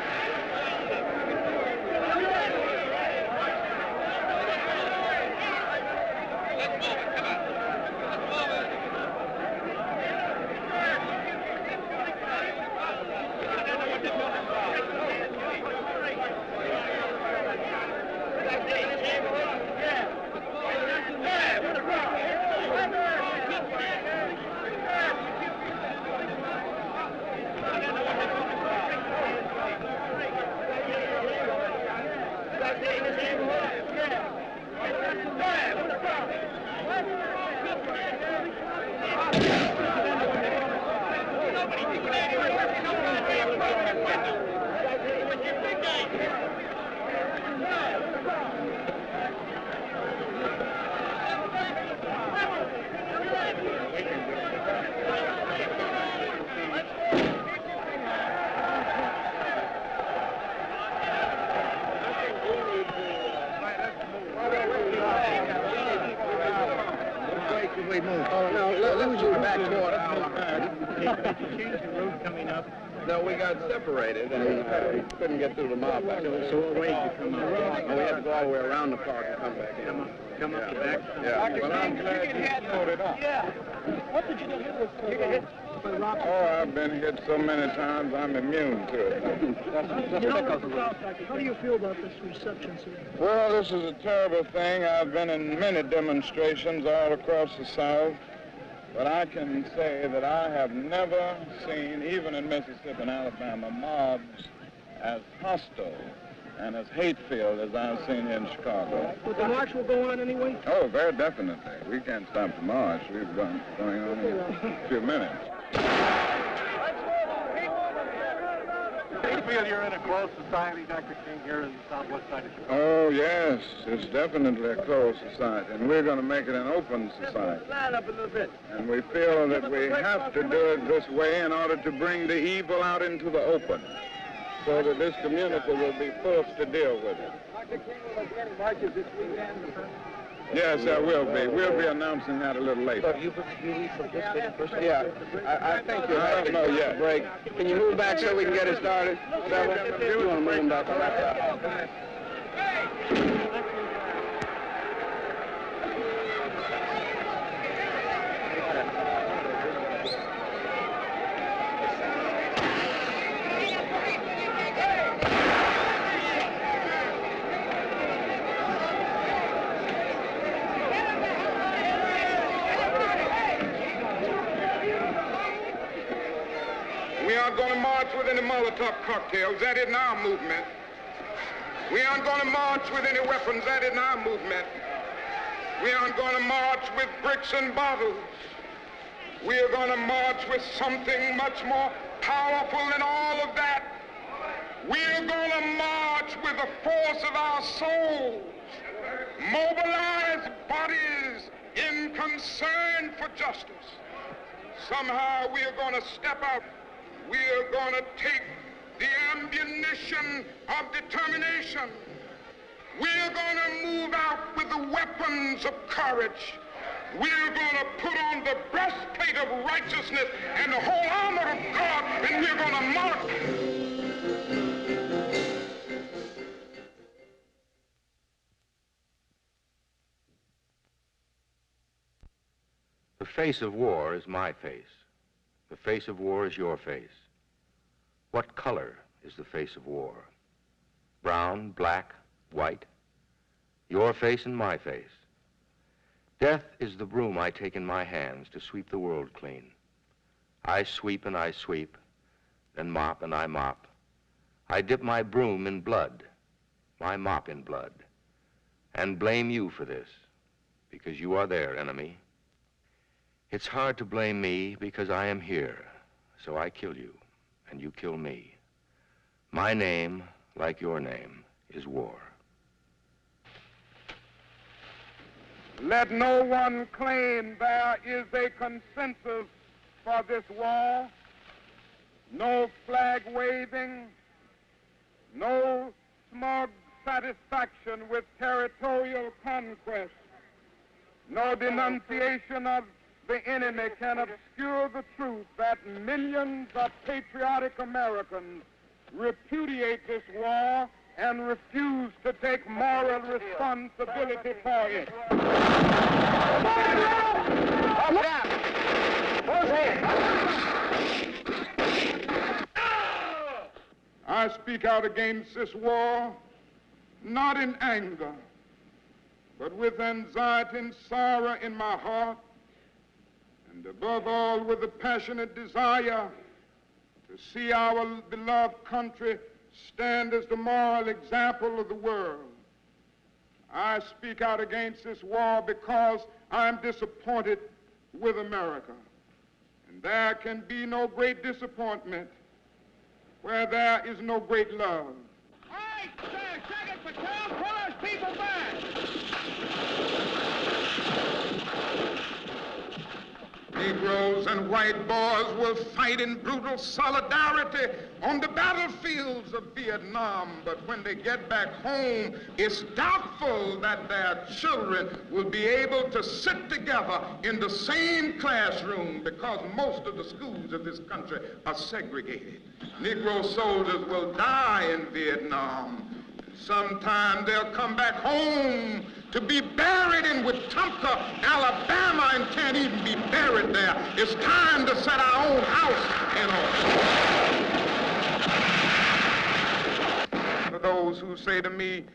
We move. Oh, no, let's move back toward us. Did you change the road coming up? No, we got separated and couldn't get through the mob back there. So what way did you come up? Oh, we had to go all the way around the park and come back in. Come up the back? Yeah. Well, I'm glad you pulled it up. Yeah. What did you get hit with? You get hit by rock? Oh, I've been hit so many times, I'm immune to it. How do you feel about this reception, sir? Well, this is a terrible thing. I've been in many demonstrations all across the South, but I can say that I have never seen, even in Mississippi and Alabama, mobs as hostile and as hate-filled as I've seen here in Chicago. But the march will go on anyway? Oh, very definitely. We can't stop the march. We've got going on in a few minutes. Do you feel you're in a close society, Dr. King, here in the southwest side of Chicago? Oh, yes. It's definitely a closed society, and we're going to make it an open society. Line up a little bit. And we feel that we have to do it this way in order to bring the evil out into the open, so that this community will be forced to deal with it. Dr. King, will there be any marches this weekend? Yes, there will be. We'll be announcing that a little later. So you participating personally? Yeah, I think you'll I don't know yet. break. Can you move back so we can get it started? You want to move them back on that side? We aren't going to march with any Molotov cocktails. That isn't our movement. We aren't going to march with any weapons. That isn't our movement. We aren't going to march with bricks and bottles. We are going to march with something much more powerful than all of that. We are going to march with the force of our souls, mobilize bodies in concern for justice. Somehow we are going to step out. We are going to take the ammunition of determination. We are going to move out with the weapons of courage. We are going to put on the breastplate of righteousness and the whole armor of God, and we're going to march. The face of war is my face. The face of war is your face. What color is the face of war? Brown, black, white? Your face and my face. Death is the broom I take in my hands to sweep the world clean. I sweep and I sweep, then mop and I mop. I dip my broom in blood, my mop in blood, and blame you for this, because you are there, enemy. It's hard to blame me because I am here, so I kill you, and you kill me. My name, like your name, is war. Let no one claim there is a consensus for this war. No flag waving, no smug satisfaction with territorial conquest, no denunciation of the enemy can obscure the truth that millions of patriotic Americans repudiate this war and refuse to take moral responsibility for it. I speak out against this war, not in anger, but with anxiety and sorrow in my heart, and above all with a passionate desire to see our beloved country stand as the moral example of the world. I speak out against this war because I'm disappointed with America. And there can be no great disappointment where there is no great love. All right, sir, second platoon, pull those people back. Negroes and white boys will fight in brutal solidarity on the battlefields of Vietnam, but when they get back home, it's doubtful that their children will be able to sit together in the same classroom because most of the schools of this country are segregated. Negro soldiers will die in Vietnam. Sometime they'll come back home to be buried in Wetumpka, Alabama, and can't even be buried there. It's time to set our own house in order. For those who say to me,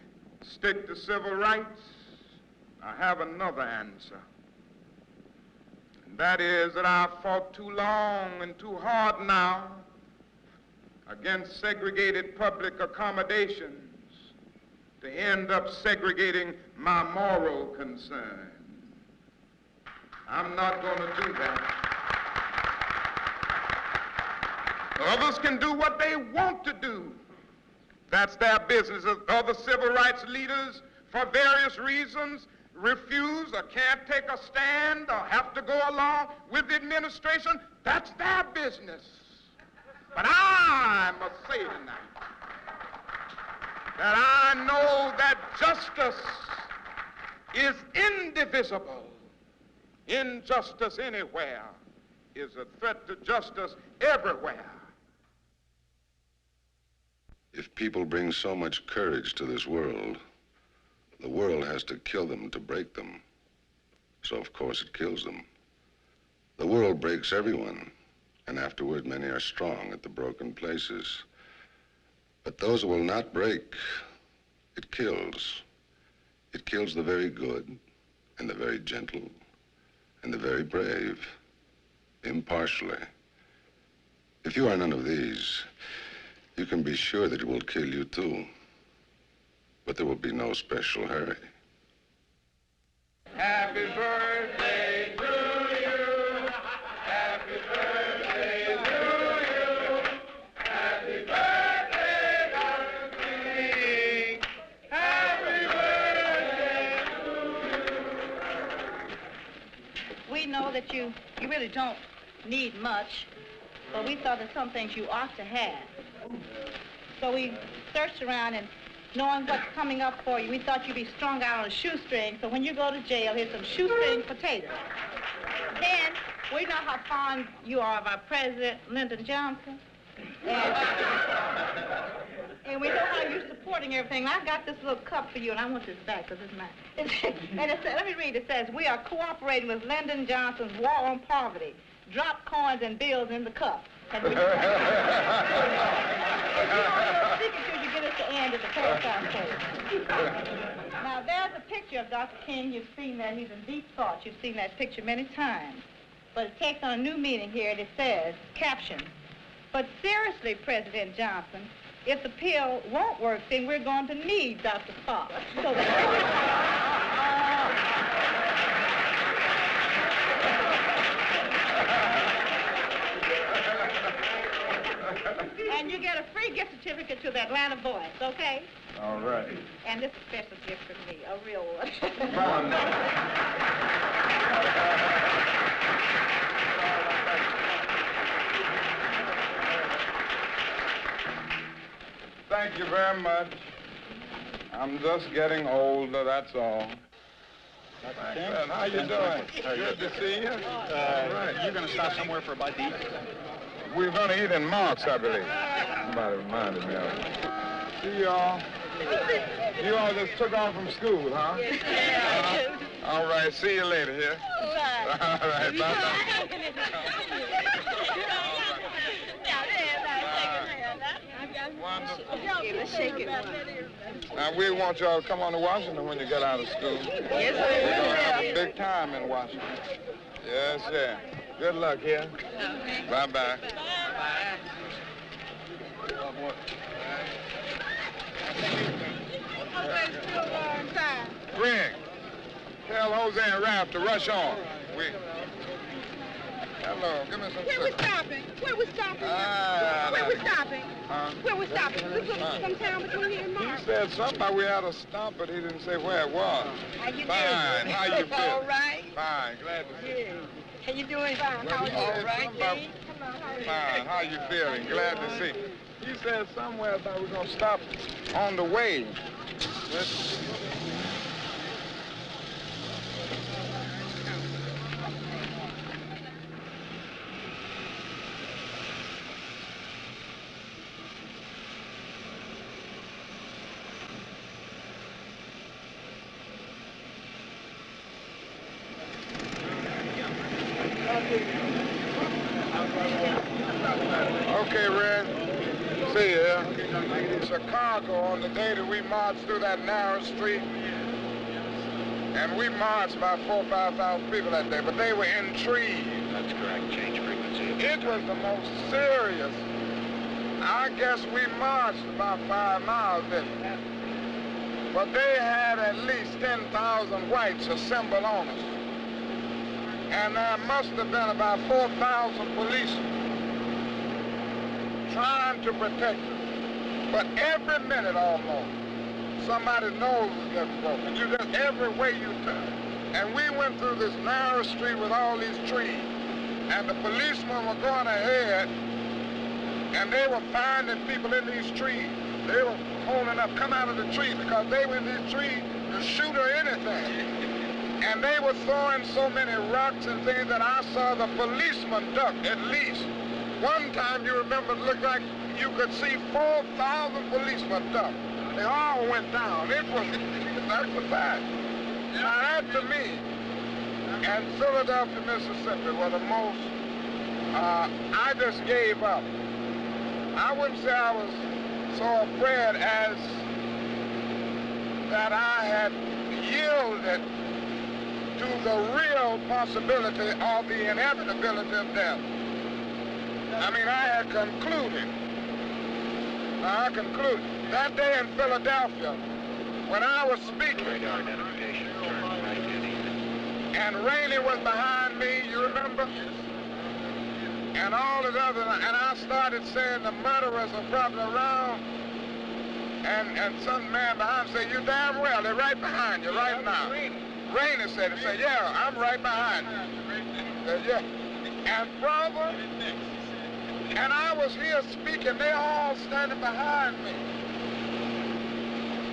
stick to civil rights, I have another answer. And that is that I've fought too long and too hard now against segregated public accommodations to end up segregating my moral concern. I'm not going to do that. Others can do what they want to do. That's their business. Other civil rights leaders, for various reasons, refuse or can't take a stand or have to go along with the administration. That's their business. But I must say tonight that I know that justice is indivisible. Injustice anywhere is a threat to justice everywhere. If people bring so much courage to this world, the world has to kill them to break them. So of course it kills them. The world breaks everyone, and afterward many are strong at the broken places. But those who will not break, it kills. It kills the very good, and the very gentle, and the very brave, impartially. If you are none of these, you can be sure that it will kill you too. But there will be no special hurry. Happy birthday to you. Happy birthday to you. Happy birthday, Dr. King. Happy birthday to you. We know that you really don't need much, but we thought that some things you ought to have. So we searched around, and knowing what's coming up for you, we thought you'd be strung out on a shoestring, so when you go to jail, here's some shoestring potatoes. Then, we know how fond you are of our president, Lyndon Johnson. And we know how you're supporting everything. I've got this little cup for you, and I want this back, because it's mine. And it says, let me read, it says, we are cooperating with Lyndon Johnson's war on poverty. Drop coins and bills in the cup. And we you don't speak until you get us to end at the pass out place. Now, there's a picture of Dr. King. You've seen that. He's in deep thought. You've seen that picture many times. But it takes on a new meaning here, and it says, caption, but seriously, President Johnson, if the pill won't work, then we're going to need Dr. Fox. So and you get a free gift certificate to the Atlanta Voice, okay? All right. And this is a special gift for me, a real one. Thank you very much. I'm just getting older, that's all. King, how you doing? Good to see you. You're going to stop somewhere for a bite to eat? We're going to eat in Mark's, I believe. Somebody reminded me of it. See y'all. You all just took off from school, huh? All right, see you later here. Bye. All right, bye-bye. Wonderful. Now, we want y'all to come on to Washington when you get out of school. Yes, we're going to have a big time in Washington. Yes, sir. Good luck here. Okay. Bye-bye. Bye-bye. Greg, tell Jose and Ralph to rush on. Hello, give me some Where we stopping? Where we stopping? Where we stopping? Where we stopping? This is some town between here and Mark. He said something about we had to stop, but he didn't say where it was. How you Fine. doing? How you feel? All right. Fine. Glad to see you. How you doing? Fine. How are you? All right, Dave? Come on, how are you? Fine. How you feeling? Glad to see you. He said somewhere that we're going to stop on the way. Okay, Red. See ya. Chicago, on the day that we marched through that narrow street, and we marched about 4,000 or 5,000 people that day, but they were in trees. That's correct. Change frequency. It was the most serious. I guess we marched about 5 miles, didn't we? But they had at least 10,000 whites assembled on us. And there must have been about 4,000 policemen trying to protect us. But every minute almost, somebody's nose was getting broken. You just every way you turn. And we went through this narrow street with all these trees. And the policemen were going ahead, and they were finding people in these trees. They were holding up, come out of the trees, because they were in these trees to shoot or anything. And they were throwing so many rocks and things that I saw the policemen duck at least. One time, you remember, it looked like you could see 4,000 policemen duck. They all went down. It was, that's the fact. Now that to me, and Philadelphia, Mississippi were the most, I just gave up. I wouldn't say I was so afraid as that I had yielded to the real possibility of the inevitability of death. I mean, I had concluded. Now, I concluded. That day in Philadelphia, when I was speaking, and Rainey was behind me, you remember? And all the other, and I started saying the murderers are probably around, and some man behind said, you damn well, they're right behind you right now. Rainey said it, said, yeah, I'm right behind you. Said, yeah. And brother, and I was here speaking, they all standing behind me.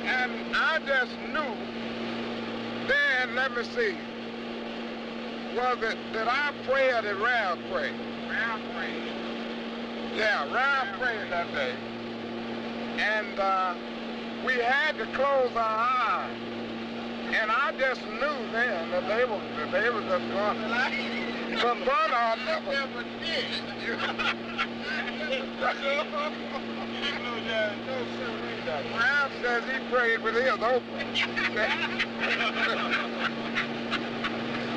And I just knew, then, let me see, was it, did I pray or did Ralph pray? Ralph prayed. Yeah, Ralph prayed that day. And we had to close our eyes. And I just knew then that they were just going. But brother, I never did. Ralph says he prayed with his open.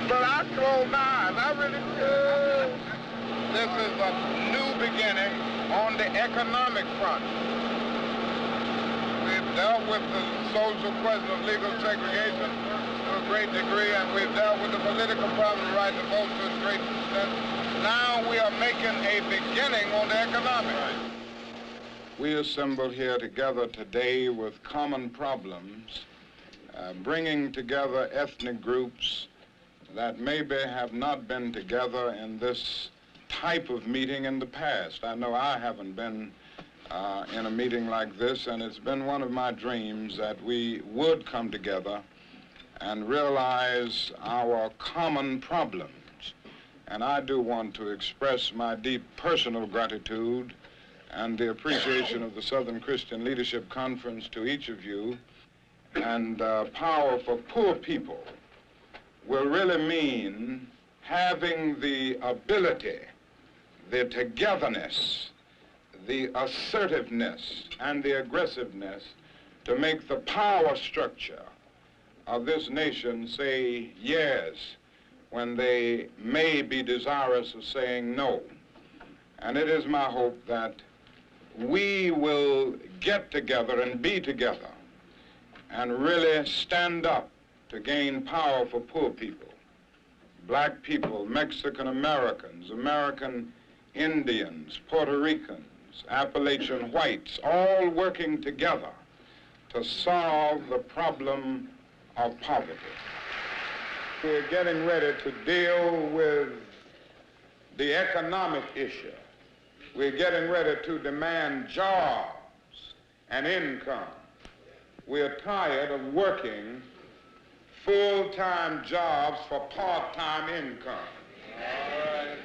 But I closed my eyes. I really did. This is a new beginning on the economic front. We've dealt with the social question of legal segregation to a great degree, and we've dealt with the political problem of the right to vote to a great extent. Now we are making a beginning on the economic. We assemble here together today with common problems, bringing together ethnic groups that maybe have not been together in this type of meeting in the past. I know I haven't been in a meeting like this, and it's been one of my dreams that we would come together and realize our common problems. And I do want to express my deep personal gratitude and the appreciation of the Southern Christian Leadership Conference to each of you. And power for poor people will really mean having the ability, the togetherness, the assertiveness, and the aggressiveness to make the power structure of this nation say yes when they may be desirous of saying no. And it is my hope that we will get together and be together and really stand up to gain power for poor people, black people, Mexican Americans, American Indians, Puerto Ricans, Appalachian whites, all working together to solve the problem of poverty. We're getting ready to deal with the economic issue. We're getting ready to demand jobs and income. We're tired of working full-time jobs for part-time income. All right.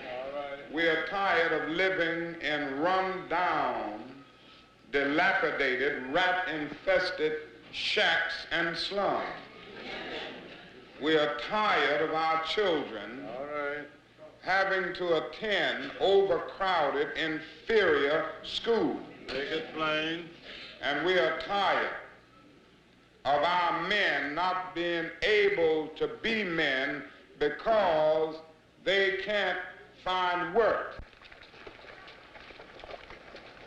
We're tired of living in run-down, dilapidated, rat-infested shacks and slums. We are tired of our children having to attend overcrowded, inferior schools. Make it plain. And we are tired of our men not being able to be men because they can't find work.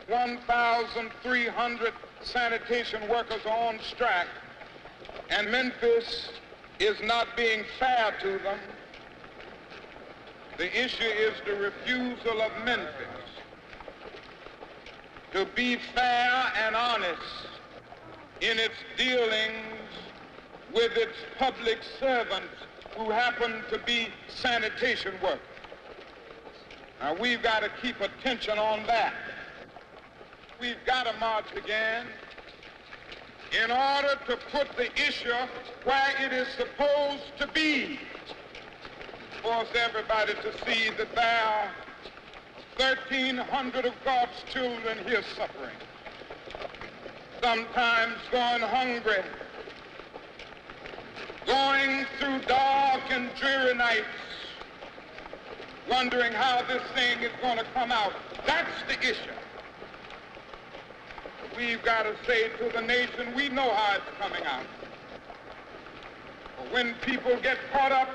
1,300 sanitation workers are on strike, and Memphis is not being fair to them. The issue is the refusal of Memphis to be fair and honest in its dealings with its public servants who happen to be sanitation workers. Now, we've got to keep attention on that. We've got to march again in order to put the issue where it is supposed to be. Force everybody to see that there are 1,300 of God's children here suffering, sometimes going hungry, going through dark and dreary nights, wondering how this thing is going to come out. That's the issue. We've got to say to the nation, we know how it's coming out. But when people get caught up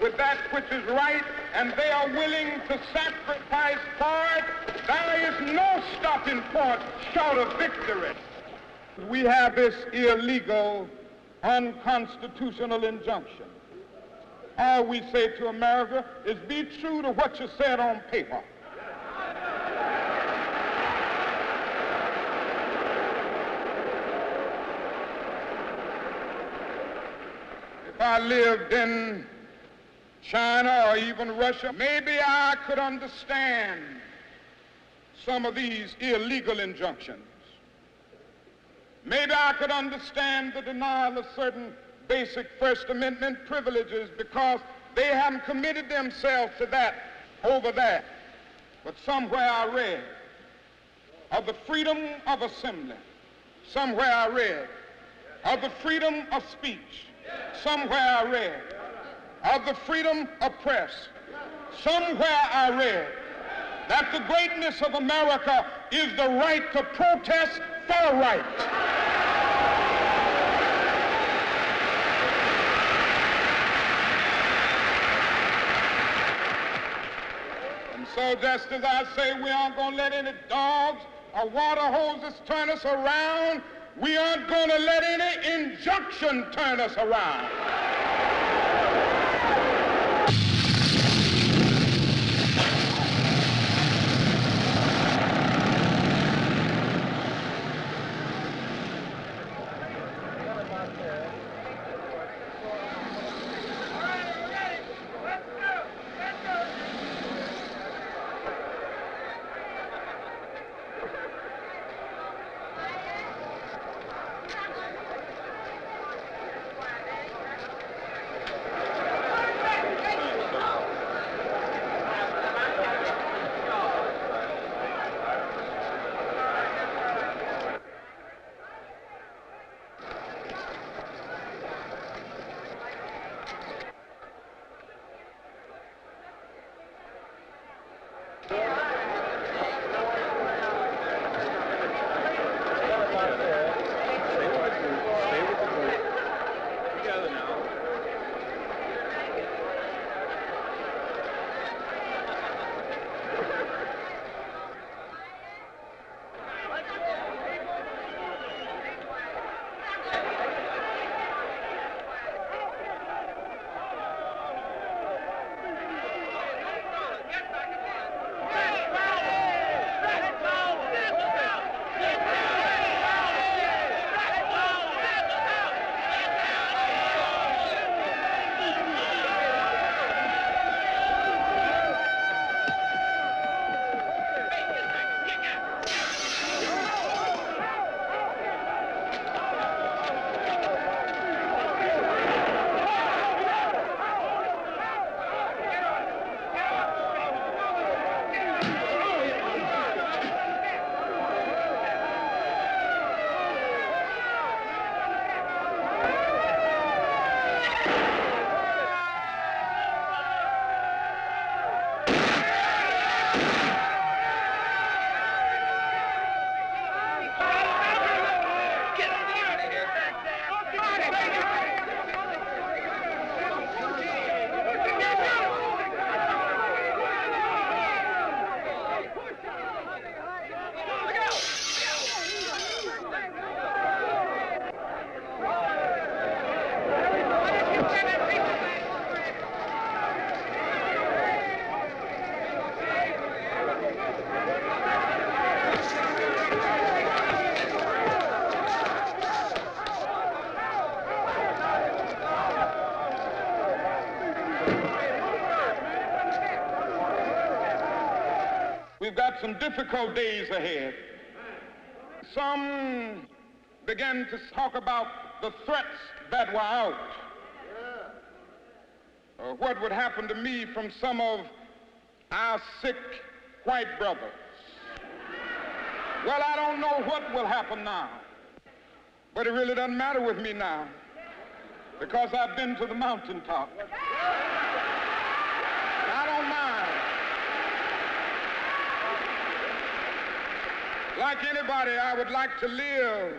with that which is right and they are willing to sacrifice for it, there is no stopping point short of victory. We have this illegal, unconstitutional injunction. All we say to America is be true to what you said on paper. If I lived in China or even Russia, maybe I could understand some of these illegal injunctions. Maybe I could understand the denial of certain basic First Amendment privileges because they haven't committed themselves to that over there. But somewhere I read of the freedom of assembly. Somewhere I read of the freedom of speech. Somewhere I read of the freedom of press. Somewhere I read that the greatness of America is the right to protest for right. And so just as I say we aren't going to let any dogs or water hoses turn us around, we aren't going to let any injunction turn us around. we've got some difficult days ahead. Some began to talk about the threats that were out. What would happen to me from some of our sick white brothers. Well, I don't know what will happen now, but it really doesn't matter with me now because I've been to the mountaintop. I don't mind. Like anybody, I would like to live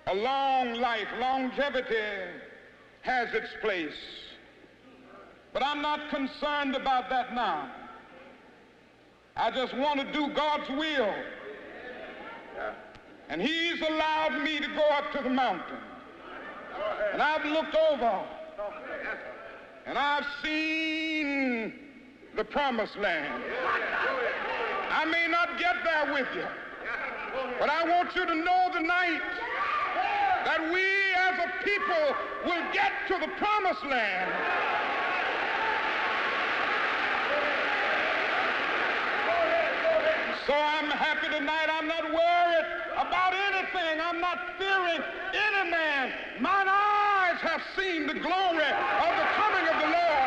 a long life. Longevity has its place. But I'm not concerned about that now. I just want to do God's will. And He's allowed me to go up to the mountain. And I've looked over and I've seen the promised land. I may not get there with you, but I want you to know tonight that we as a people will get to the promised land. So I'm happy tonight. I'm not worried about anything. I'm not fearing any man. Mine eyes have seen the glory of the coming of the Lord.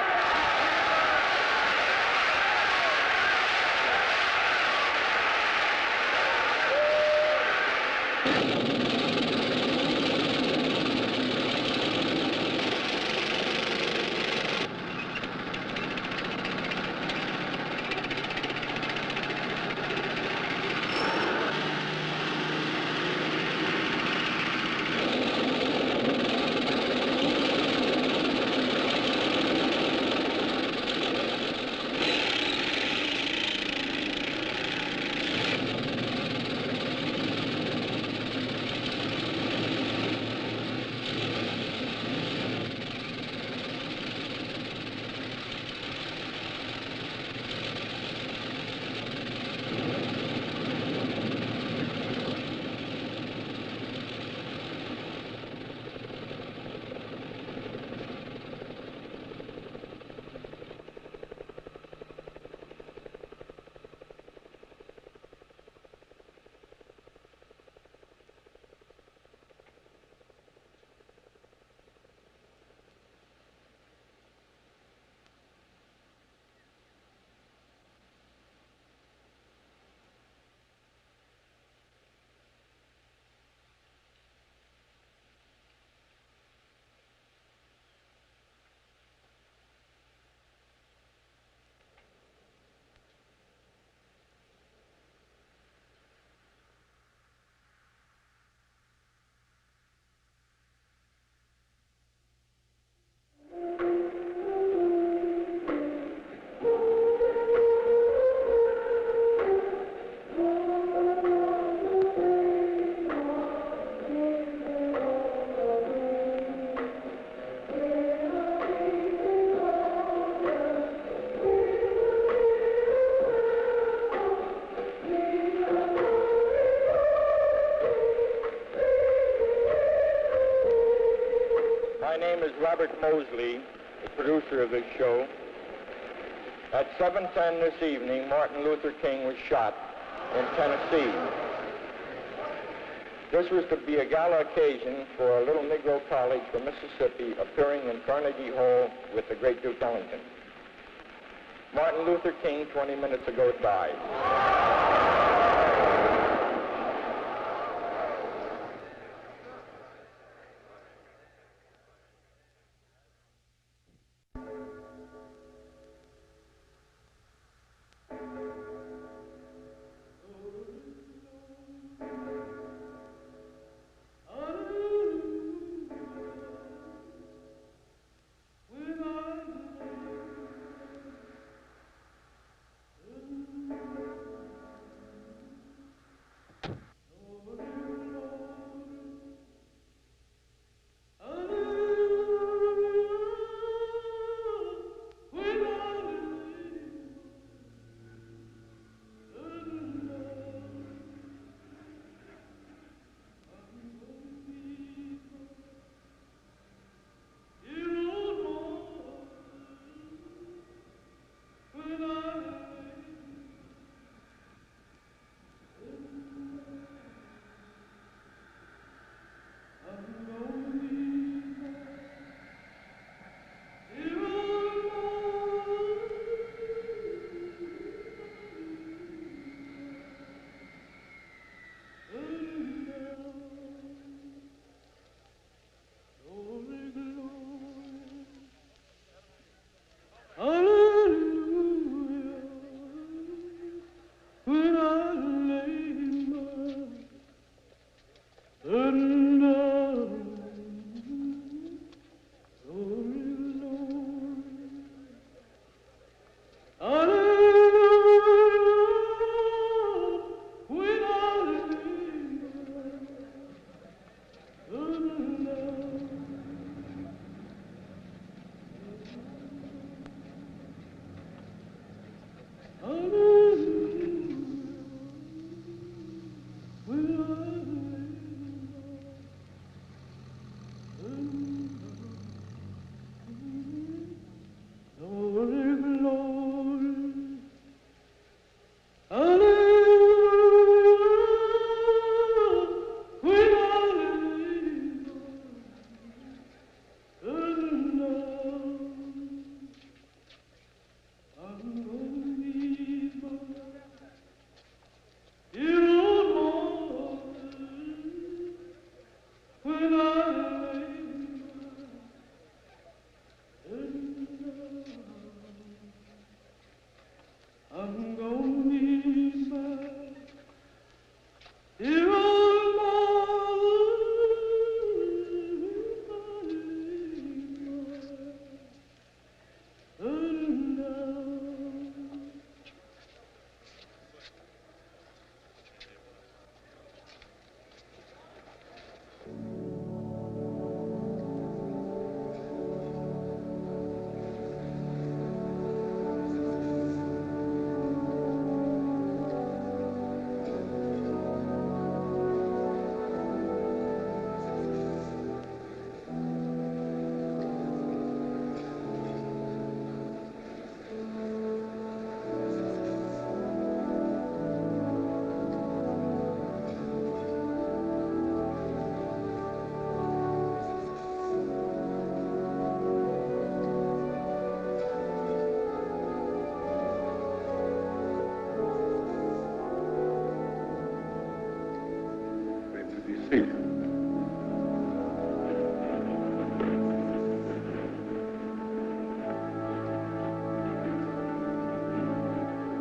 My name is Robert Mosley, the producer of this show. At 7:10 this evening, Martin Luther King was shot in Tennessee. This was to be a gala occasion for a little Negro college from Mississippi appearing in Carnegie Hall with the great Duke Ellington. Martin Luther King, 20 minutes ago, died.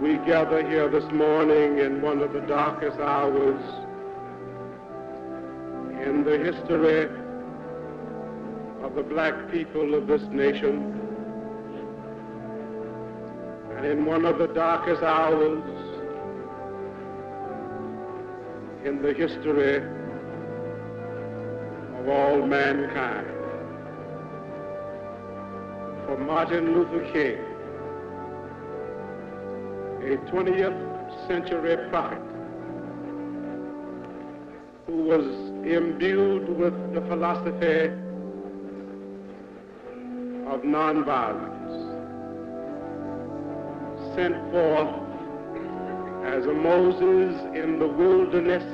We gather here this morning in one of the darkest hours in the history of the black people of this nation, and in one of the darkest hours in the history of all mankind. For Martin Luther King, a 20th century prophet who was imbued with the philosophy of nonviolence, sent forth as a Moses in the wilderness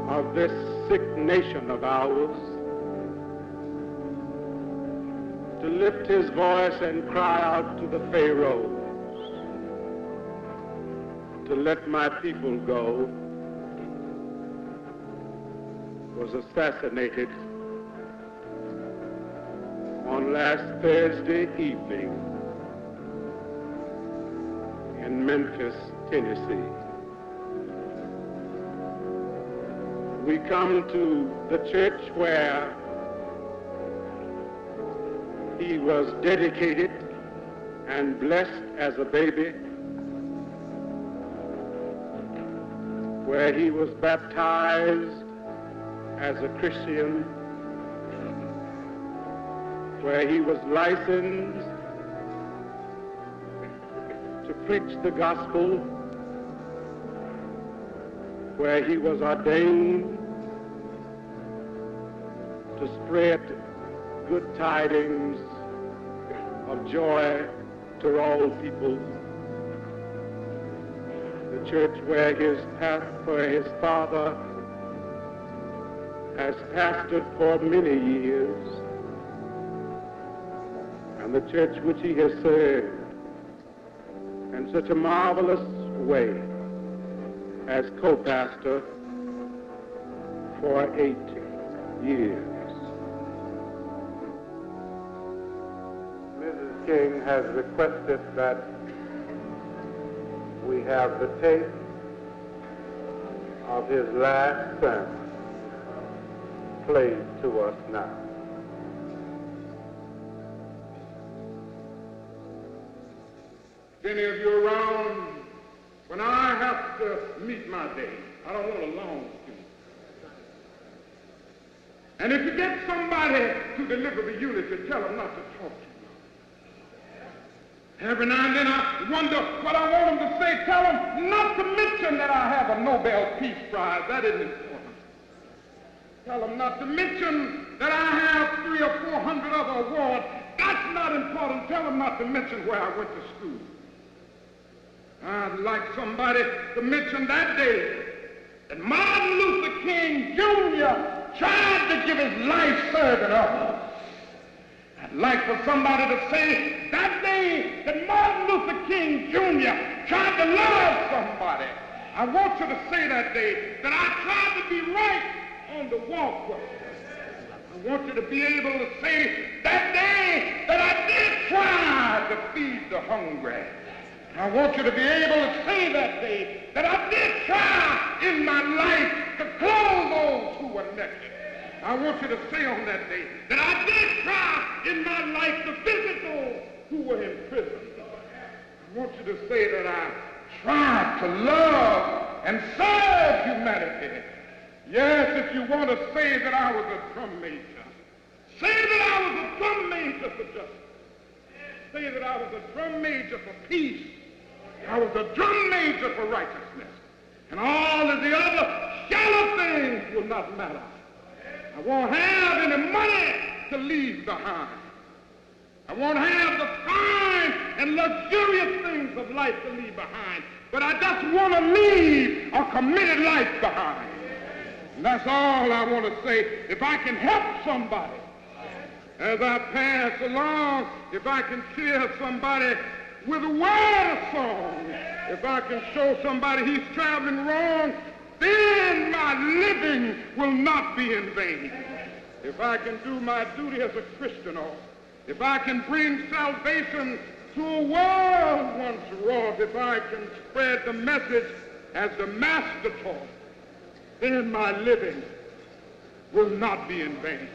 of this sick nation of ours, to lift his voice and cry out to the Pharaohs to let my people go, was assassinated on last Thursday evening in Memphis, Tennessee. We come to the church where he was dedicated and blessed as a baby, where he was baptized as a Christian, where he was licensed to preach the gospel, where he was ordained to spread good tidings of joy to all people. The church where his father has pastored for many years, and the church which he has served in such a marvelous way as co-pastor for 8 years. Mrs. King has requested that we have the tape of his last sermon played to us now. If any of you around, when I have to meet my day, I don't want a long speech. And if you get somebody to deliver the eulogy, tell them not to talk to you. Every now and then I wonder what I want them to say. Tell them not to mention that I have a Nobel Peace Prize. That isn't important. Tell them not to mention that I have 300 or 400 other awards. That's not important. Tell them not to mention where I went to school. I'd like somebody to mention that day that Martin Luther King Jr. tried to give his life serving others. I'd like for somebody to say that day that Martin Luther King Jr. tried to love somebody. I want you to say that day that I tried to be right on the walkway. I want you to be able to say that day that I did try to feed the hungry. I want you to be able to say that day that I did try in my life to clothe those who were naked. I want you to say on that day that I did try in my life to visit those who were in prison. I want you to say that I tried to love and serve humanity. Yes, if you want to say that I was a drum major, say that I was a drum major for justice. Say that I was a drum major for peace. I was a drum major for righteousness. And all of the other shallow things will not matter. I won't have any money to leave behind. I won't have the fine and luxurious things of life to leave behind. But I just want to leave a committed life behind. And that's all I want to say. If I can help somebody as I pass along, if I can cheer somebody with a word of song, if I can show somebody he's traveling wrong, then my living will not be in vain. If I can do my duty as a Christian, or if I can bring salvation to a world once wrought, if I can spread the message as the Master taught, then my living will not be in vain.